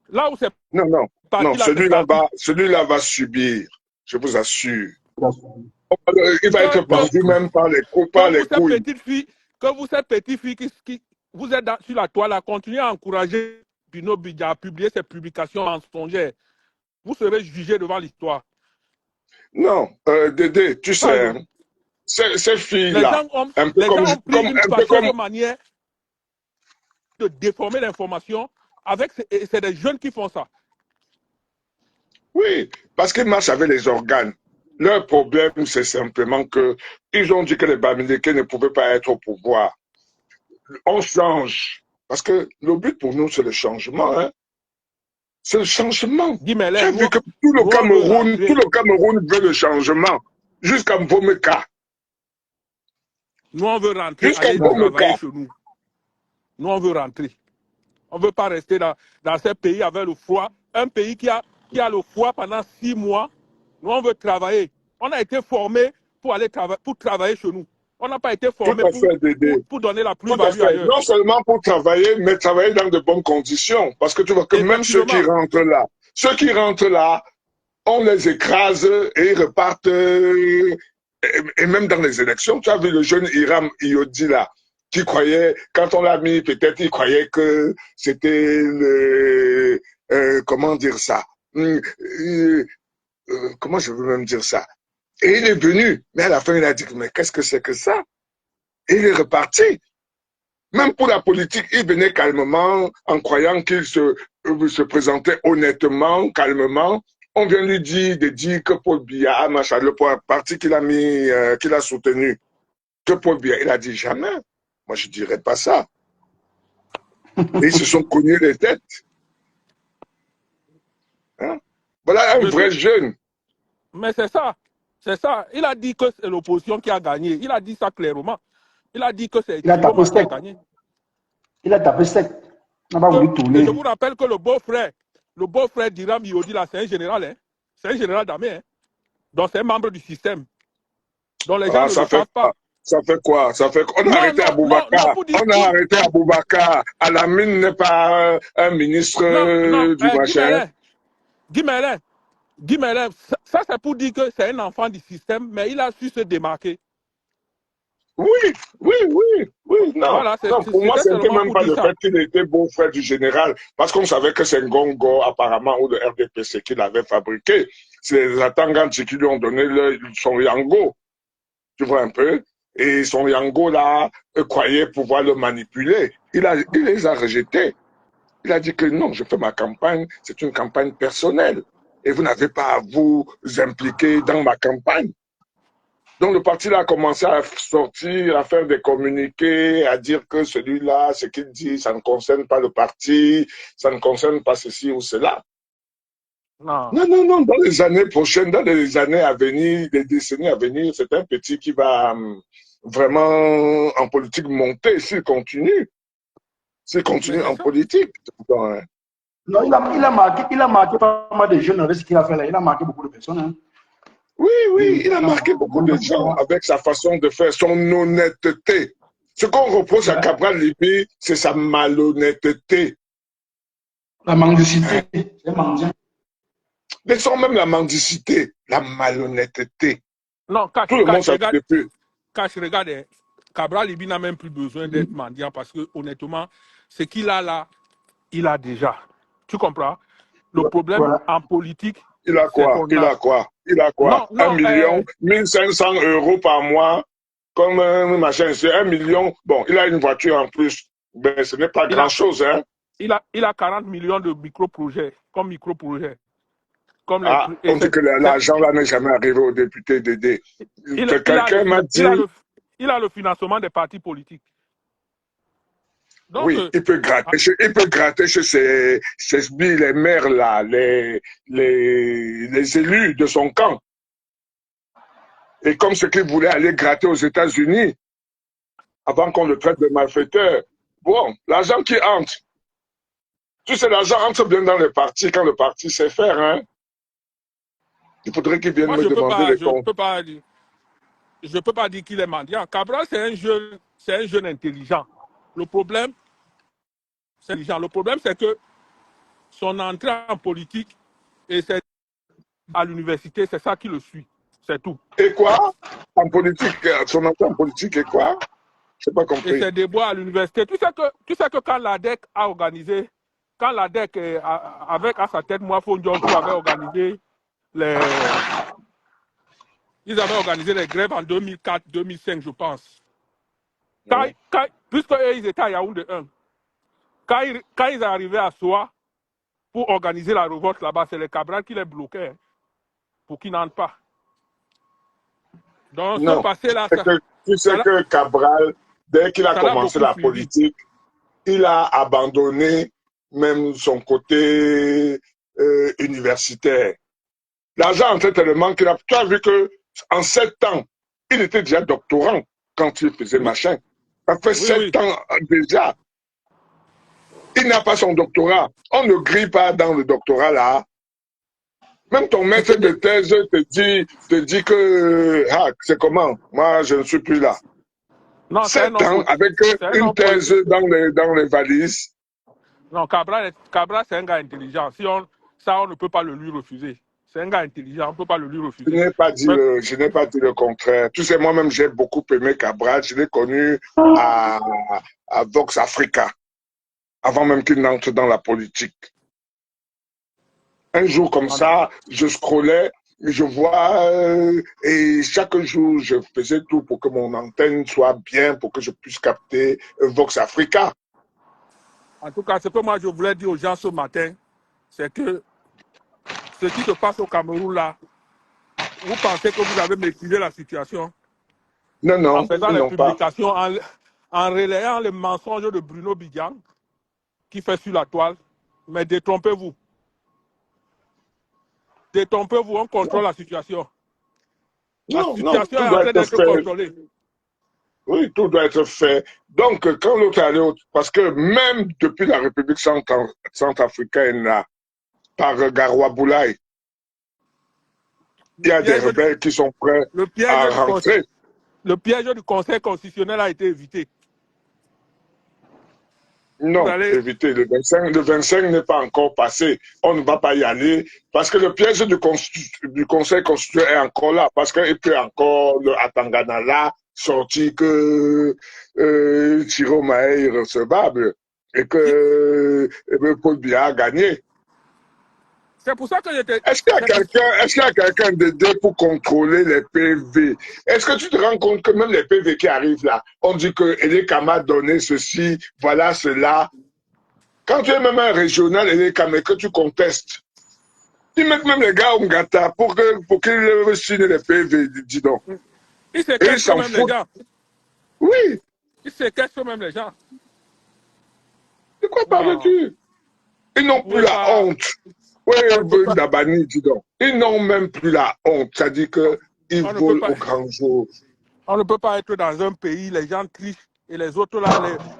Là où c'est Non, non, parti, non, là, c'est parti. celui-là va subir, je vous assure. Que Il va être pendu même par les couilles. Que vous, cette petite fille qui vous êtes sur la toile, continuez à encourager Bino Bidja à publier ses publications mensongères. Vous serez jugé devant l'histoire. Non, Dédé, tu sais, hein, ces Les filles-là, gens ont pris une un peu fâcheuse comme, manière de déformer l'information. C'est des jeunes qui font ça. oui, parce qu'ils marchent avec les organes. Leur problème, c'est simplement que ils ont dit que les Bamileke ne pouvaient pas être au pouvoir. On change. Parce que le but pour nous, c'est le changement. Hein. C'est le changement. Dis-moi, Tu as vu que tout le Cameroun veut le changement. Jusqu'à Mbomeka. Nous, on veut rentrer, Jusqu'à aller Mbomeka. travailler chez nous. Nous, on veut rentrer. On ne veut pas rester dans ces pays avec le froid. Un pays qui a le froid pendant 6 mois. Nous, on veut travailler. On a été formés pour travailler chez nous. On n'a pas été formés pour donner la plus-value ailleurs. Non seulement pour travailler, mais travailler dans de bonnes conditions. Parce que tu vois que même ceux qui rentrent là, on les écrase et ils repartent. Et même dans les élections, tu as vu le jeune Hiram Iodi là, qui croyait, quand on l'a mis, peut-être il croyait que c'était le... comment dire ça comment je veux même dire ça. Et il est venu, mais à la fin il a dit, mais qu'est-ce que c'est que ça? Et il est reparti. Même pour la politique, il venait calmement en croyant qu'il se présentait honnêtement, calmement. On vient lui dire que Paul Biya, machin, le parti qu'il a mis, qu'il a soutenu, que Paul Biya, il a dit jamais. Moi, je dirais pas ça. Et ils se sont cognés les têtes. Hein? Voilà un vrai jeune. Mais c'est ça. C'est ça. Il a dit que c'est l'opposition qui a gagné. Il a dit ça clairement. Il a dit que c'est Chiloma qui a gagné. Il a tapé sec. Il n'a pas voulu tourner. Je vous rappelle que le beau-frère d'Hiram Iodi, là, c'est un général. Hein? C'est un général d'armée. Hein? Donc, c'est un membre du système. Donc, les gens ne le savent pas. Ça fait quoi? On a arrêté Aboubakar. On a arrêté Aboubakar. Alamine n'est pas un ministre du machin. Guy Merlin, ça c'est pour dire que c'est un enfant du système, mais il a su se démarquer. Oui, non. Voilà, non pour moi, c'était même pas le fait qu'il était beau-frère du général, parce qu'on savait que c'est Ngongo, apparemment, ou le RDPC qui l'avait fabriqué. C'est les Atanganti qui lui ont donné son Yango. Tu vois un peu? Et son Yango, là, croyait pouvoir le manipuler. Il les a rejetés. Il a dit que non, je fais ma campagne, c'est une campagne personnelle. et vous n'avez pas à vous impliquer dans ma campagne. Donc, le parti là a commencé à sortir, à faire des communiqués, à dire que celui-là, ce qu'il dit, ça ne concerne pas le parti, ça ne concerne pas ceci ou cela. Non. Non, dans les années prochaines, dans les années à venir, les décennies à venir, c'est un petit qui va vraiment en politique monter s'il continue. S'il continue Mais c'est en ça. politique. Donc, Non, il a marqué pas mal de jeunes avec ce qu'il a fait là. Il a marqué beaucoup de personnes. Hein. oui, il a marqué beaucoup Beaucoup de gens avec sa façon de faire, son honnêteté. Ce qu'on reproche à Cabral Libye, c'est sa malhonnêteté. La mendicité. C'est mendiant. Laissons même la mendicité, la malhonnêteté. Non, Tout le monde s'appelle plus. regarde, hein, Cabral Libye n'a même plus besoin d'être mendiant parce que, honnêtement, ce qu'il a là, il a déjà. Tu comprends? Le problème Voilà. en politique, Il a quoi? qu'on Il a. a quoi? Il a quoi? Non, 1 million, 1500 euros par mois, comme un machin, c'est 1 million. Bon, il a une voiture en plus. Ben, ce n'est pas grand-chose, hein? il a 40 millions de micro-projets, comme micro-projets. Comme Ah, on dit que l'argent là n'est jamais arrivé aux députés d'aider. Quelqu'un m'a dit... Il a le financement des partis politiques. Donc, oui, il peut gratter chez ses billes, les maires là, les élus de son camp. Et comme ce qu'il voulait aller gratter aux États-Unis, avant qu'on le traite de malfaiteur, bon, l'argent qui entre, tu sais, l'argent entre bien dans le parti quand le parti sait faire, hein. Il faudrait qu'il vienne me demander les comptes. Je ne peux pas dire qu'il est mendiant. Cabral, c'est un jeune intelligent. Le problème, c'est que son entrée en politique et c'est à l'université, c'est ça qui le suit. C'est tout. Et quoi? En politique, son entrée en politique et quoi? Je n'ai pas compris. Et ses déboires à l'université. Tu sais que quand l'ADEC a organisé, quand l'ADEC, avec à sa tête, moi, Fondion, avait organisé ils avaient organisé les grèves en 2004-2005, je pense. Puisque eux, ils étaient à Yaoundé 1. Quand ils arrivaient à Soa pour organiser la révolte là-bas, c'est les Cabral qui les bloquaient hein, pour qu'ils n'entrent pas. Donc, non, ce passé-là, tu sais que Cabral, dès qu'il a commencé la politique, il a abandonné même son côté universitaire. L'argent entrait tellement qu'il a... Tu as vu qu'en 7 ans, il était déjà doctorant quand il faisait machin. Ça fait 7 ans déjà. Il n'a pas son doctorat. On ne grille pas dans le doctorat là. Même ton maître de thèse te dit que c'est comment? Moi, je ne suis plus là. Non, 7 ans avec une thèse dans les valises. Non, Cabral, c'est un gars intelligent. Ça, on ne peut pas le lui refuser. C'est un gars intelligent, on ne peut pas le lui refuser. Je n'ai pas dit le contraire. Tu sais, moi-même, j'ai beaucoup aimé Cabral. Je l'ai connu à Vox Africa, avant même qu'il n'entre dans la politique. Un jour comme ça, je scrollais, je vois, et chaque jour, je faisais tout pour que mon antenne soit bien, pour que je puisse capter Vox Africa. En tout cas, ce que moi je voulais dire aux gens ce matin, c'est que ce qui se passe au Cameroun là, vous pensez que vous avez maîtrisé la situation? Non, en faisant les publications, en relayant les mensonges de Bruno Bidjan, qui fait sur la toile, mais détrompez-vous. Détrompez-vous, on contrôle la situation. La situation est en train d'être contrôlée. Oui, tout doit être fait. Donc, quand l'autre est allé, parce que même depuis la République centrafricaine, là, par Garoua Boulaye, il y a des rebelles qui sont prêts à rentrer. Le piège du Conseil constitutionnel a été évité. Non, éviter. Le 25 n'est pas encore passé. On ne va pas y aller parce que le piège du Conseil constitutionnel est encore là. Parce qu'il peut encore, le Atangana là, sortir que Thiro Maé est recevable et que Paul Biya a gagné. C'est pour ça que j'étais... Est-ce qu'il y a quelqu'un d'aider pour contrôler les PV? Est-ce que tu te rends compte que même les PV qui arrivent là, on dit que Elekama a donné ceci, voilà cela. Quand tu es même un régional Elekama et que tu contestes, Ils mettent même les gars au Ngata pour qu'ils signent les PV, dis donc. Ils Et ils séquestrent s'en même les foutent. gens. Oui, Ils séquestrent même les gens. de quoi Non, parles-tu? Ils vous n'ont plus pouvez la pas. honte. Oui, On ne peut pas. Dabani, dis donc. Ils n'ont même plus la honte. C'est-à-dire qu'ils On ne peut volent pas. au grand jour. On ne peut pas être dans un pays, les gens trichent et les autres là,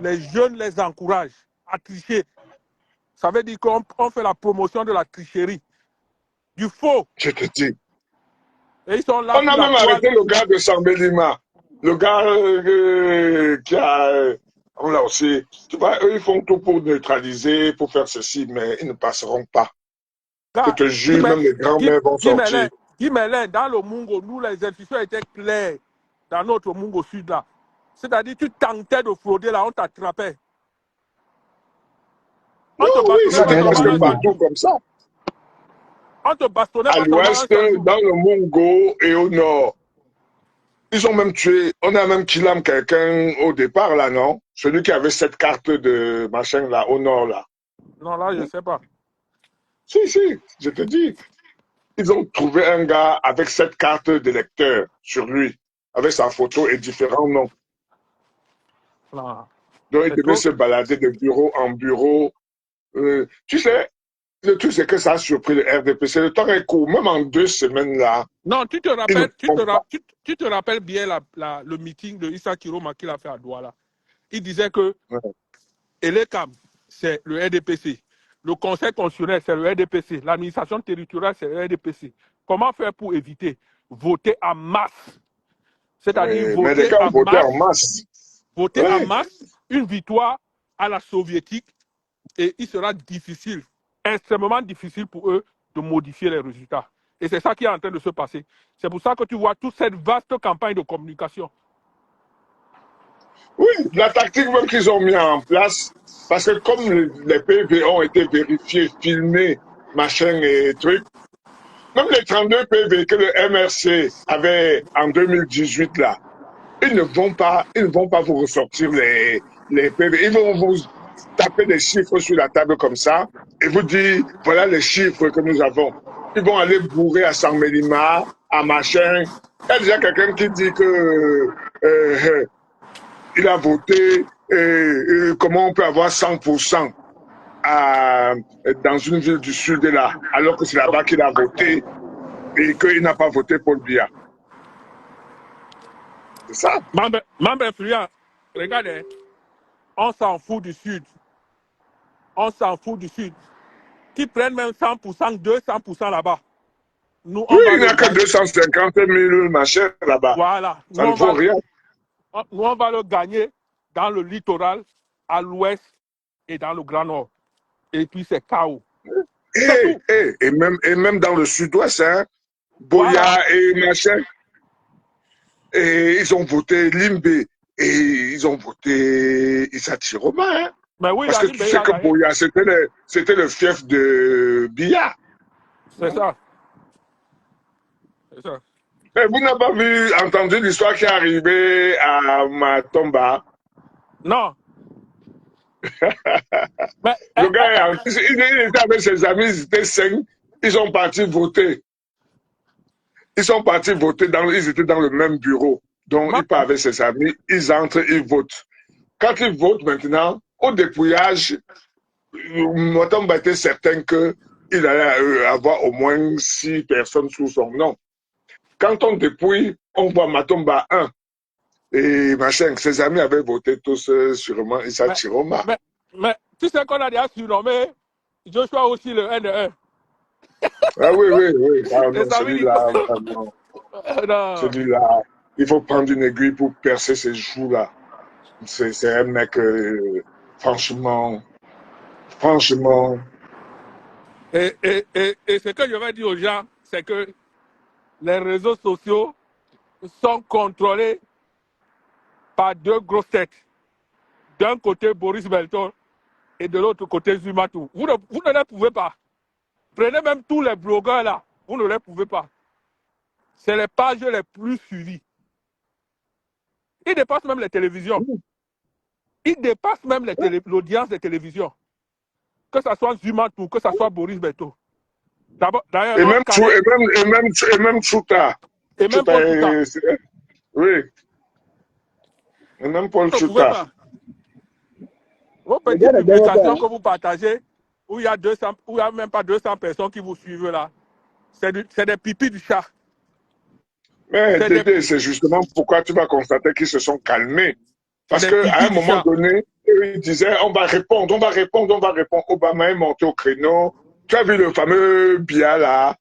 les jeunes les encouragent à tricher. Ça veut dire qu'on fait la promotion de la tricherie, du faux. Je te dis. Et ils sont là On sur a la même toile. arrêté le gars de Sambelima. Le gars qui a... on l'a aussi... Tu vois, eux, ils font tout pour neutraliser, pour faire ceci, mais ils ne passeront pas. Je Là, te jure, même les grands-mères vont sortir. Guy Merlin, dans le Mungo, nous, les institutions étaient claires dans notre Mungo Sud là. C'est-à-dire, tu tentais de frauder là, on t'attrapait. On Non, te oui, bastonnait Ça, pas c'est c'était la seulement presque un Sambelima. partout sandou. comme ça. On te bastonnait À pas seulement un l'ouest, sandou. dans le Mungo et au nord. Ils ont même tué, on a même killé quelqu'un au départ, là, non? Celui qui avait cette carte de machin, là, au nord, là. Non, là, je ne sais pas. Si, je te dis. Ils ont trouvé un gars avec cette carte d'électeur sur lui, avec sa photo et différents noms. Non. Donc, il C'est devait trop. se balader de bureau en bureau. Tu sais, le truc, c'est que ça a surpris le RDPC. Le temps est court. Même en 2 semaines, là, Non, tu te ils ne rappelles, font pas. tu te rappelles bien le meeting de Issa Kiroma qu'il a fait à Douala. Il disait que Ouais. l'ECAM, c'est le RDPC. Le Conseil constitutionnel, c'est le RDPC. L'administration territoriale, c'est le RDPC. Comment faire pour éviter? Voter en masse. C'est-à-dire Mais les voter gars ont en voté en masse. masse. Voter en Ouais. masse, une victoire à la soviétique, et il sera difficile, extrêmement difficile pour eux de modifier les résultats. Et c'est ça qui est en train de se passer. C'est pour ça que tu vois toute cette vaste campagne de communication. Oui, la tactique même qu'ils ont mis en place, parce que comme les PV ont été vérifiés, filmés, machin et trucs, même les 32 PV que le MRC avait en 2018 là, ils ne vont pas vous ressortir les PV. Ils vont vous taper des chiffres sur la table comme ça et vous dire, voilà les chiffres que nous avons. Ils vont aller bourrer à San Mélima, à machin. Il y a déjà quelqu'un qui dit que il a voté, comment on peut avoir 100% dans une ville du sud là, alors que c'est là-bas qu'il a voté et qu'il n'a pas voté Paul Biya. C'est ça. Membre influent, regardez, on s'en fout du Sud. On s'en fout du Sud. Qui prennent même 100%, 200% là-bas. Nous, Oui, on va il n'y le a que gagner. 250 000 machins là-bas. Voilà. Ça ne vaut rien. Nous, on va le gagner dans le littoral, à l'ouest et dans le Grand Nord. Et puis, c'est chaos. C'est tout. Et même dans le sud-ouest, hein, Boya Voilà. et machin, et ils ont voté Limbe et ils ont voté Issa Chiroma. Hein, Mais oui, parce que tu sais que Boya, c'était le fief de Biya. C'est ça. C'est ça. Mais vous n'avez pas entendu l'histoire qui est arrivée à Matomba. Non. Mais, Le gars, il était avec ses amis, ils étaient 5, ils sont partis voter. Ils sont partis voter, ils étaient dans le même bureau. Donc, il part avec ses amis, ils entrent, ils votent. Quand ils votent maintenant, au dépouillage, Matomba était certain qu'il allait avoir au moins 6 personnes sous son nom. Quand on dépouille, on voit Matomba 1. Et machin, ses amis avaient voté tous sûrement Issa Chiroma. Mais tu sais qu'on a déjà surnommé Joshua aussi le N1. Ah oui. Ah, non, celui-là, vraiment. Non. Celui-là, il faut prendre une aiguille pour percer ses joues-là. C'est un mec, franchement. Et ce que je vais dire aux gens, c'est que les réseaux sociaux sont contrôlés par deux grosses têtes. D'un côté, Boris Belton et de l'autre côté, Zumatou. Vous ne les pouvez pas. Prenez même tous les blogueurs là. Vous ne les pouvez pas. C'est les pages les plus suivies. Ils dépassent même les télévisions. Ils dépassent même l'audience des télévisions. Que ce soit Zumatou, que ce soit Boris Belton. D'ailleurs, Et l'autre même, cadet, et même Chouta. et même Chouta Paul Chouta, oui. Et même Paul vous ne pouvez Chouta. pas. Vos Les gars petites de développeurs. publications que vous partagez, où il y a 200, où il n'y a même pas 200 personnes qui vous suivent là, c'est des pipis du chat. Mais C'est des, Dédé, c'est justement pourquoi tu vas constater qu'ils se sont calmés. c'est Parce des qu'à pipis un du moment chat. donné, eux, ils disaient, on va répondre, on va répondre, on va répondre. Obama est monté au créneau. Tu as vu le fameux Bia là?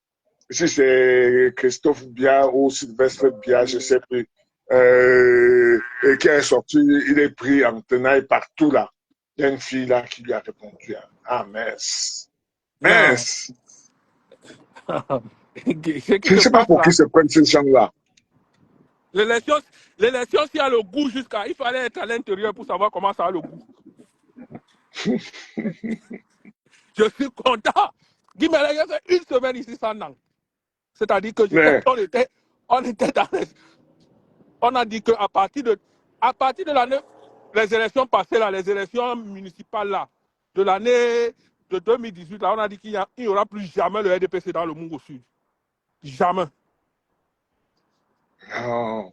Si c'est Christophe Bia ou Sylvestre Bia, je ne sais plus. Et qui est sorti, il est pris en tenaille partout là. Il y a une fille là qui lui a répondu. Ah, mince. Non. Mince. Ce qui Je ne se sais pas passe pour qui là, se prennent ces gens-là. l'élection, s'il y a le goût jusqu'à. Il fallait être à l'intérieur pour savoir comment ça a le goût. Je suis content. Guy Mélègue a fait une semaine ici sans langue. C'est-à-dire que Mais on était dans les. On a dit qu'à partir de l'année, les élections passées là, les élections municipales là, de l'année de 2018 là, on a dit qu'il n'y aura plus jamais le RDPC dans le Mungo Sud. Jamais. non,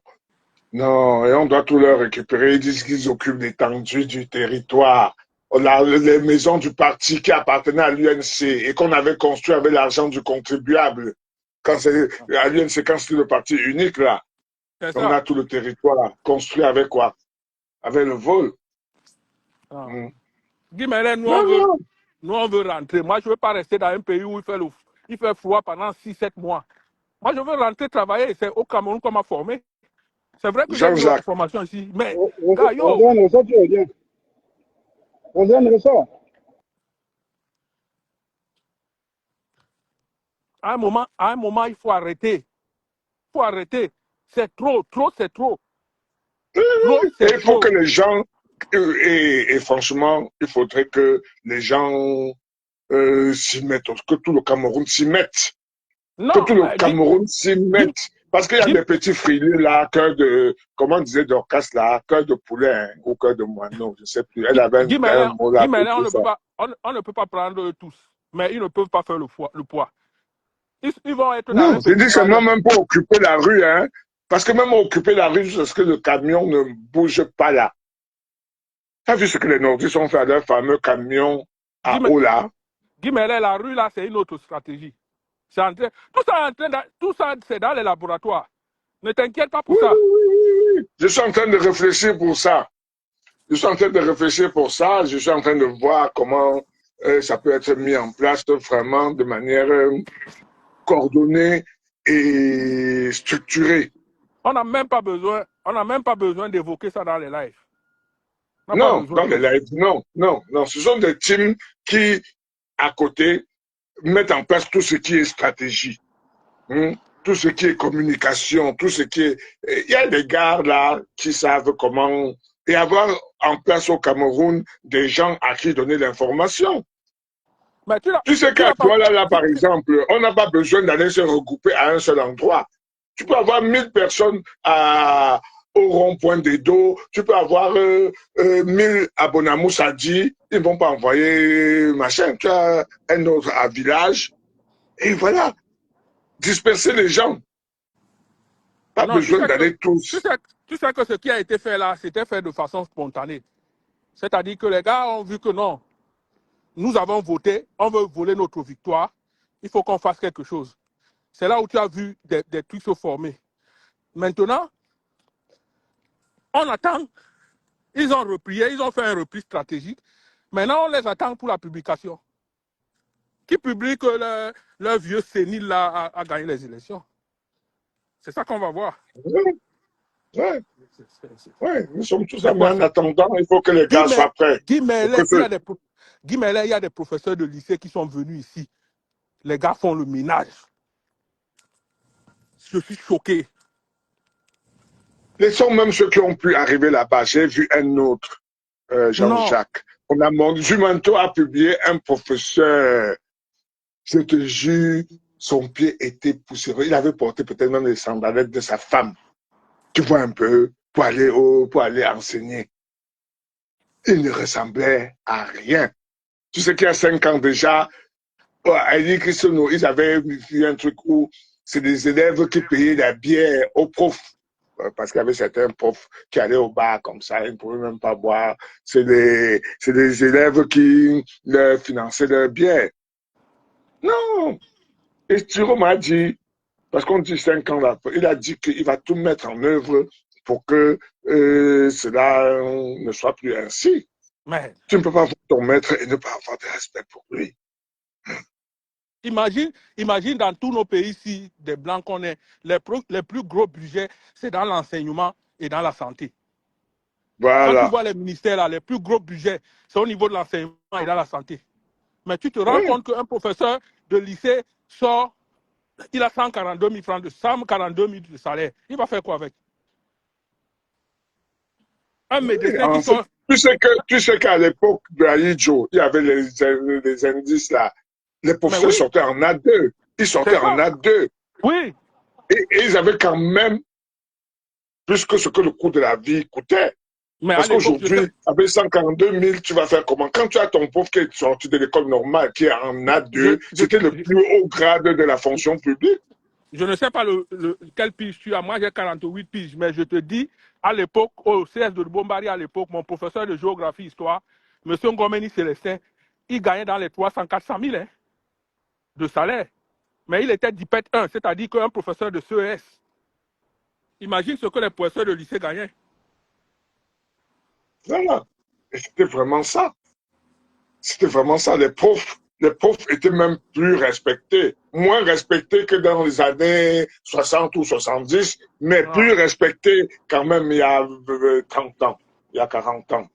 non, et on doit tout leur récupérer. Ils disent qu'ils occupent l'étendue du territoire. On a les maisons du parti qui appartenaient à l'UNC et qu'on avait construit avec l'argent du contribuable. Quand c'est à l'UNC, quand c'était le parti unique là, C'est on ça. a tout le territoire construit avec quoi? Avec le vol. Ah. Hmm. Guy Mélègue, Non, non. nous on veut rentrer. Moi, je ne veux pas rester dans un pays où il fait froid pendant 6-7 mois. Moi, je veux rentrer travailler. C'est au Cameroun qu'on m'a formé. C'est vrai que j'ai eu la Jean-Jacques. formation ici. Mais, gars, yo, Rosane, ressort, tu reviens. Rosane, ressort. à un moment, il faut arrêter. Il faut arrêter. C'est trop, c'est trop. Trop, Et c'est il faut que trop. les gens, et franchement, il faudrait que les gens s'y mettent, que tout le Cameroun s'y mette. Que Non, tout le Cameroun s'y Guy, mette. Parce qu'il y a Guy, des petits frileux là, cœur de, comment disait Dorcas là, cœur de poulet hein, ou cœur de moineau, je ne sais plus. Elle avait un mot là Guy pour Mélègue, dire ça. on ne peut pas prendre eux tous. Mais ils ne peuvent pas faire le poids. Ils vont être dans un Non, je petit dis seulement troisième. même pour occuper la rue, hein. Parce que même occuper la rue, c'est ce que le camion ne bouge pas là. Tu as vu ce que les Nordistes ont fait à leur fameux camion Guy, à eau là? Guy Mélègue, la rue là, c'est une autre stratégie. Tout ça, c'est dans les laboratoires. Ne t'inquiète pas pour Oui, oui, ça. oui, oui, oui. Je suis en train de réfléchir pour ça. Je suis en train de réfléchir pour ça. Je suis en train de voir comment ça peut être mis en place vraiment de manière coordonnée et structurée. On n'a même pas besoin d'évoquer ça dans les lives. On n'a pas Non, besoin. dans les lives, non, non, non. Ce sont des teams qui, à côté, mettent en place tout ce qui est stratégie, hein, tout ce qui est communication, tout ce qui est... Il y a des gars là qui savent comment... Et avoir en place au Cameroun des gens à qui donner l'information. Mais Tu sais tu qu'à n'as pas. Douala, là, par exemple, on n'a pas besoin d'aller se regrouper à un seul endroit. Tu peux avoir 1000 personnes au rond-point des dos. Tu peux avoir 1000 abonnés à Moussadi. Ils ne vont pas envoyer machin. Tu as un autre à village. Et voilà. Disperser les gens. Pas Non, besoin d'aller tous. tu sais que ce qui a été fait là, c'était fait de façon spontanée. C'est-à-dire que les gars ont vu que non, nous avons voté, on veut voler notre victoire, il faut qu'on fasse quelque chose. C'est là où tu as vu des trucs se former. Maintenant, on attend, ils ont replié, ils ont fait un repli stratégique. Maintenant, on les attend pour la publication. Qui publie que leur vieux sénile là a gagné les élections? C'est ça qu'on va voir. Ouais, ouais, ouais. Nous sommes tous Mais à en attendant. Il faut que les Guy gars soient prêts. Mélègue, il y a des professeurs de lycée qui sont venus ici. Les gars font le ménage. Je suis choqué. Laissons même ceux qui ont pu arriver là-bas. J'ai vu un autre, Non, Jean-Jacques. Jumanto a publié un professeur. Je te jure, son pied était poussiéreux. Il avait porté peut-être même les sandalettes de sa femme. Tu vois un peu, pour aller enseigner. Il ne ressemblait à rien. Tu sais qu'il y a 5 ans déjà, Ouais, elle dit ils avaient vu un truc où c'est des élèves qui payaient la bière aux profs. Parce qu'il y avait certains profs qui allaient au bar comme ça, ils ne pouvaient même pas boire. C'est des élèves qui leur finançaient leur bière. Non! Et Thiro m'a dit, parce qu'on dit 5 ans après, il a dit qu'il va tout mettre en œuvre pour que cela ne soit plus ainsi. Mais Tu ne peux pas voir ton maître et ne pas avoir de respect pour lui. imagine dans tous nos pays ici, des blancs qu'on est, les plus gros budgets, c'est dans l'enseignement et dans la santé. Quand tu Voilà. vois les ministères, là, les plus gros budgets, c'est au niveau de l'enseignement et dans la santé. Mais tu te rends Oui. compte qu'un professeur de lycée sort, il a 142 000 francs, 142 000 de salaire. Il va faire quoi avec? Un médecin qui En fait, sort. tu sais qu'à l'époque de Aïdjo, il y avait les indices là. Les Mais professeurs oui, sortaient en A2. Ils sortaient c'est en ça. A2. Oui. Et ils avaient quand même plus que ce que le coût de la vie coûtait. Mais à Parce l'époque, je sais. qu'aujourd'hui, avec 142 000, tu vas faire comment? Quand tu as ton pauvre qui est sorti de l'école normale, qui est en Je, A2, je, c'était le plus haut grade de la fonction publique. je ne sais pas quel pige tu as. Moi, j'ai 48 piges. Mais je te dis, à l'époque, au CS de Bombari, à l'époque, mon professeur de géographie, histoire, M. Ngomeni Célestin, il gagnait dans les 300-400 000 hein, de salaire. Mais il était DIPET 1, c'est-à-dire qu'un professeur de CES. Imagine ce que les professeurs de lycée gagnaient. Voilà. Et c'était vraiment ça. C'était vraiment ça. Les profs étaient même plus respectés. Moins respectés que dans les années 60 ou 70, mais plus Ah, respectés quand même il y a 30 ans, il y a 40 ans.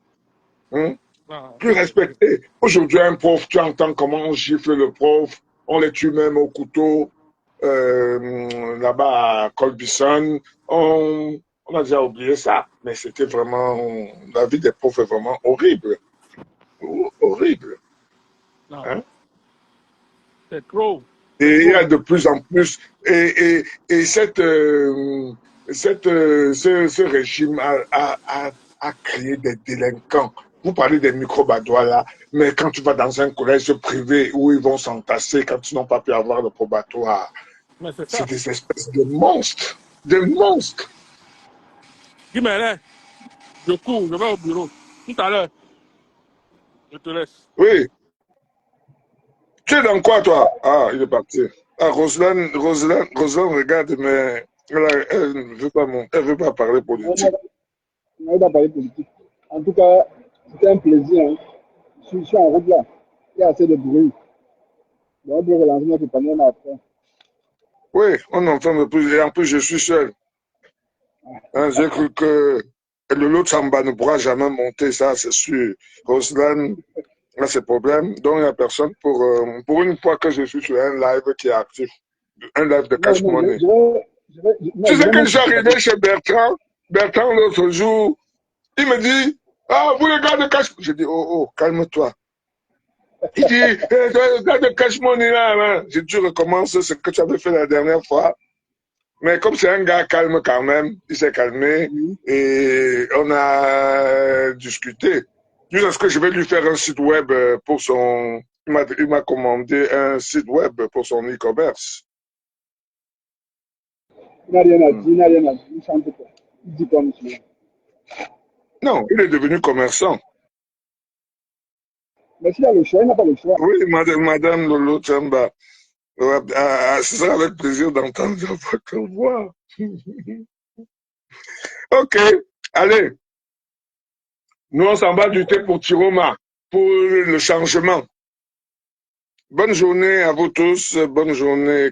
Hein? ah, Plus respectés. Aujourd'hui, un prof, tu entends comment on gifle le prof, on les tue même au couteau. Là-bas à Colbison, on a déjà oublié ça. Mais c'était vraiment, la vie des profs est vraiment horrible. Horrible. non, Hein? c'est trop. Et C'est il y a trop. de plus en plus. Et ce régime a créé des délinquants. Vous parlez des micro-badois là, mais quand tu vas dans un collège privé où ils vont s'entasser quand ils n'ont pas pu avoir le probatoire, Mais c'est c'est ça. des espèces de monstres. Des monstres. Dis-moi, je cours, je vais au bureau. Tout à l'heure, je te laisse. Oui. Tu es dans quoi, toi? Ah, il est parti. Ah, Roselaine, regarde, mais elle ne veut pas, elle veut pas parler politique. On va parler politique. En tout cas, c'était un plaisir. Hein. Je suis en route là. Il y a assez de bruit. Donc, on peut relancer notre panel après. Oui, on entend de plus. Et en plus, je suis seul. Hein, j'ai cru que le lot Samba ne pourra jamais monter, ça, c'est sûr. Roselaine a ses problèmes, donc il n'y a personne pour une fois que je suis sur un live qui est actif, un live de Non, Cash non, Money. non, Tu je sais vais que je même suis quitter arrivé d'abord. chez Bertrand l'autre jour, il me dit, ah, vous les gars de Cash Money. J'ai dit, oh, calme-toi. Il dit, les gars de Cash Money là, hein. J'ai dit, recommence ce que tu avais fait la dernière fois. Mais comme c'est un gars calme quand même, il s'est calmé et on a discuté. Jusqu'à ce que je vais lui faire un site web pour son... Il m'a commandé un site web pour son e-commerce. Il n'a rien à dire, il n'a rien à dire. Il chante pas. Il dit comme monsieur. Non, il est devenu commerçant. Mais s'il a le choix, il n'a pas le choix. Oui, madame Lolo Tchamba. Ce sera avec plaisir d'entendre votre voix. Ok, allez. Nous, on s'en va du thé pour Tiroma, pour le changement. Bonne journée à vous tous. Bonne journée.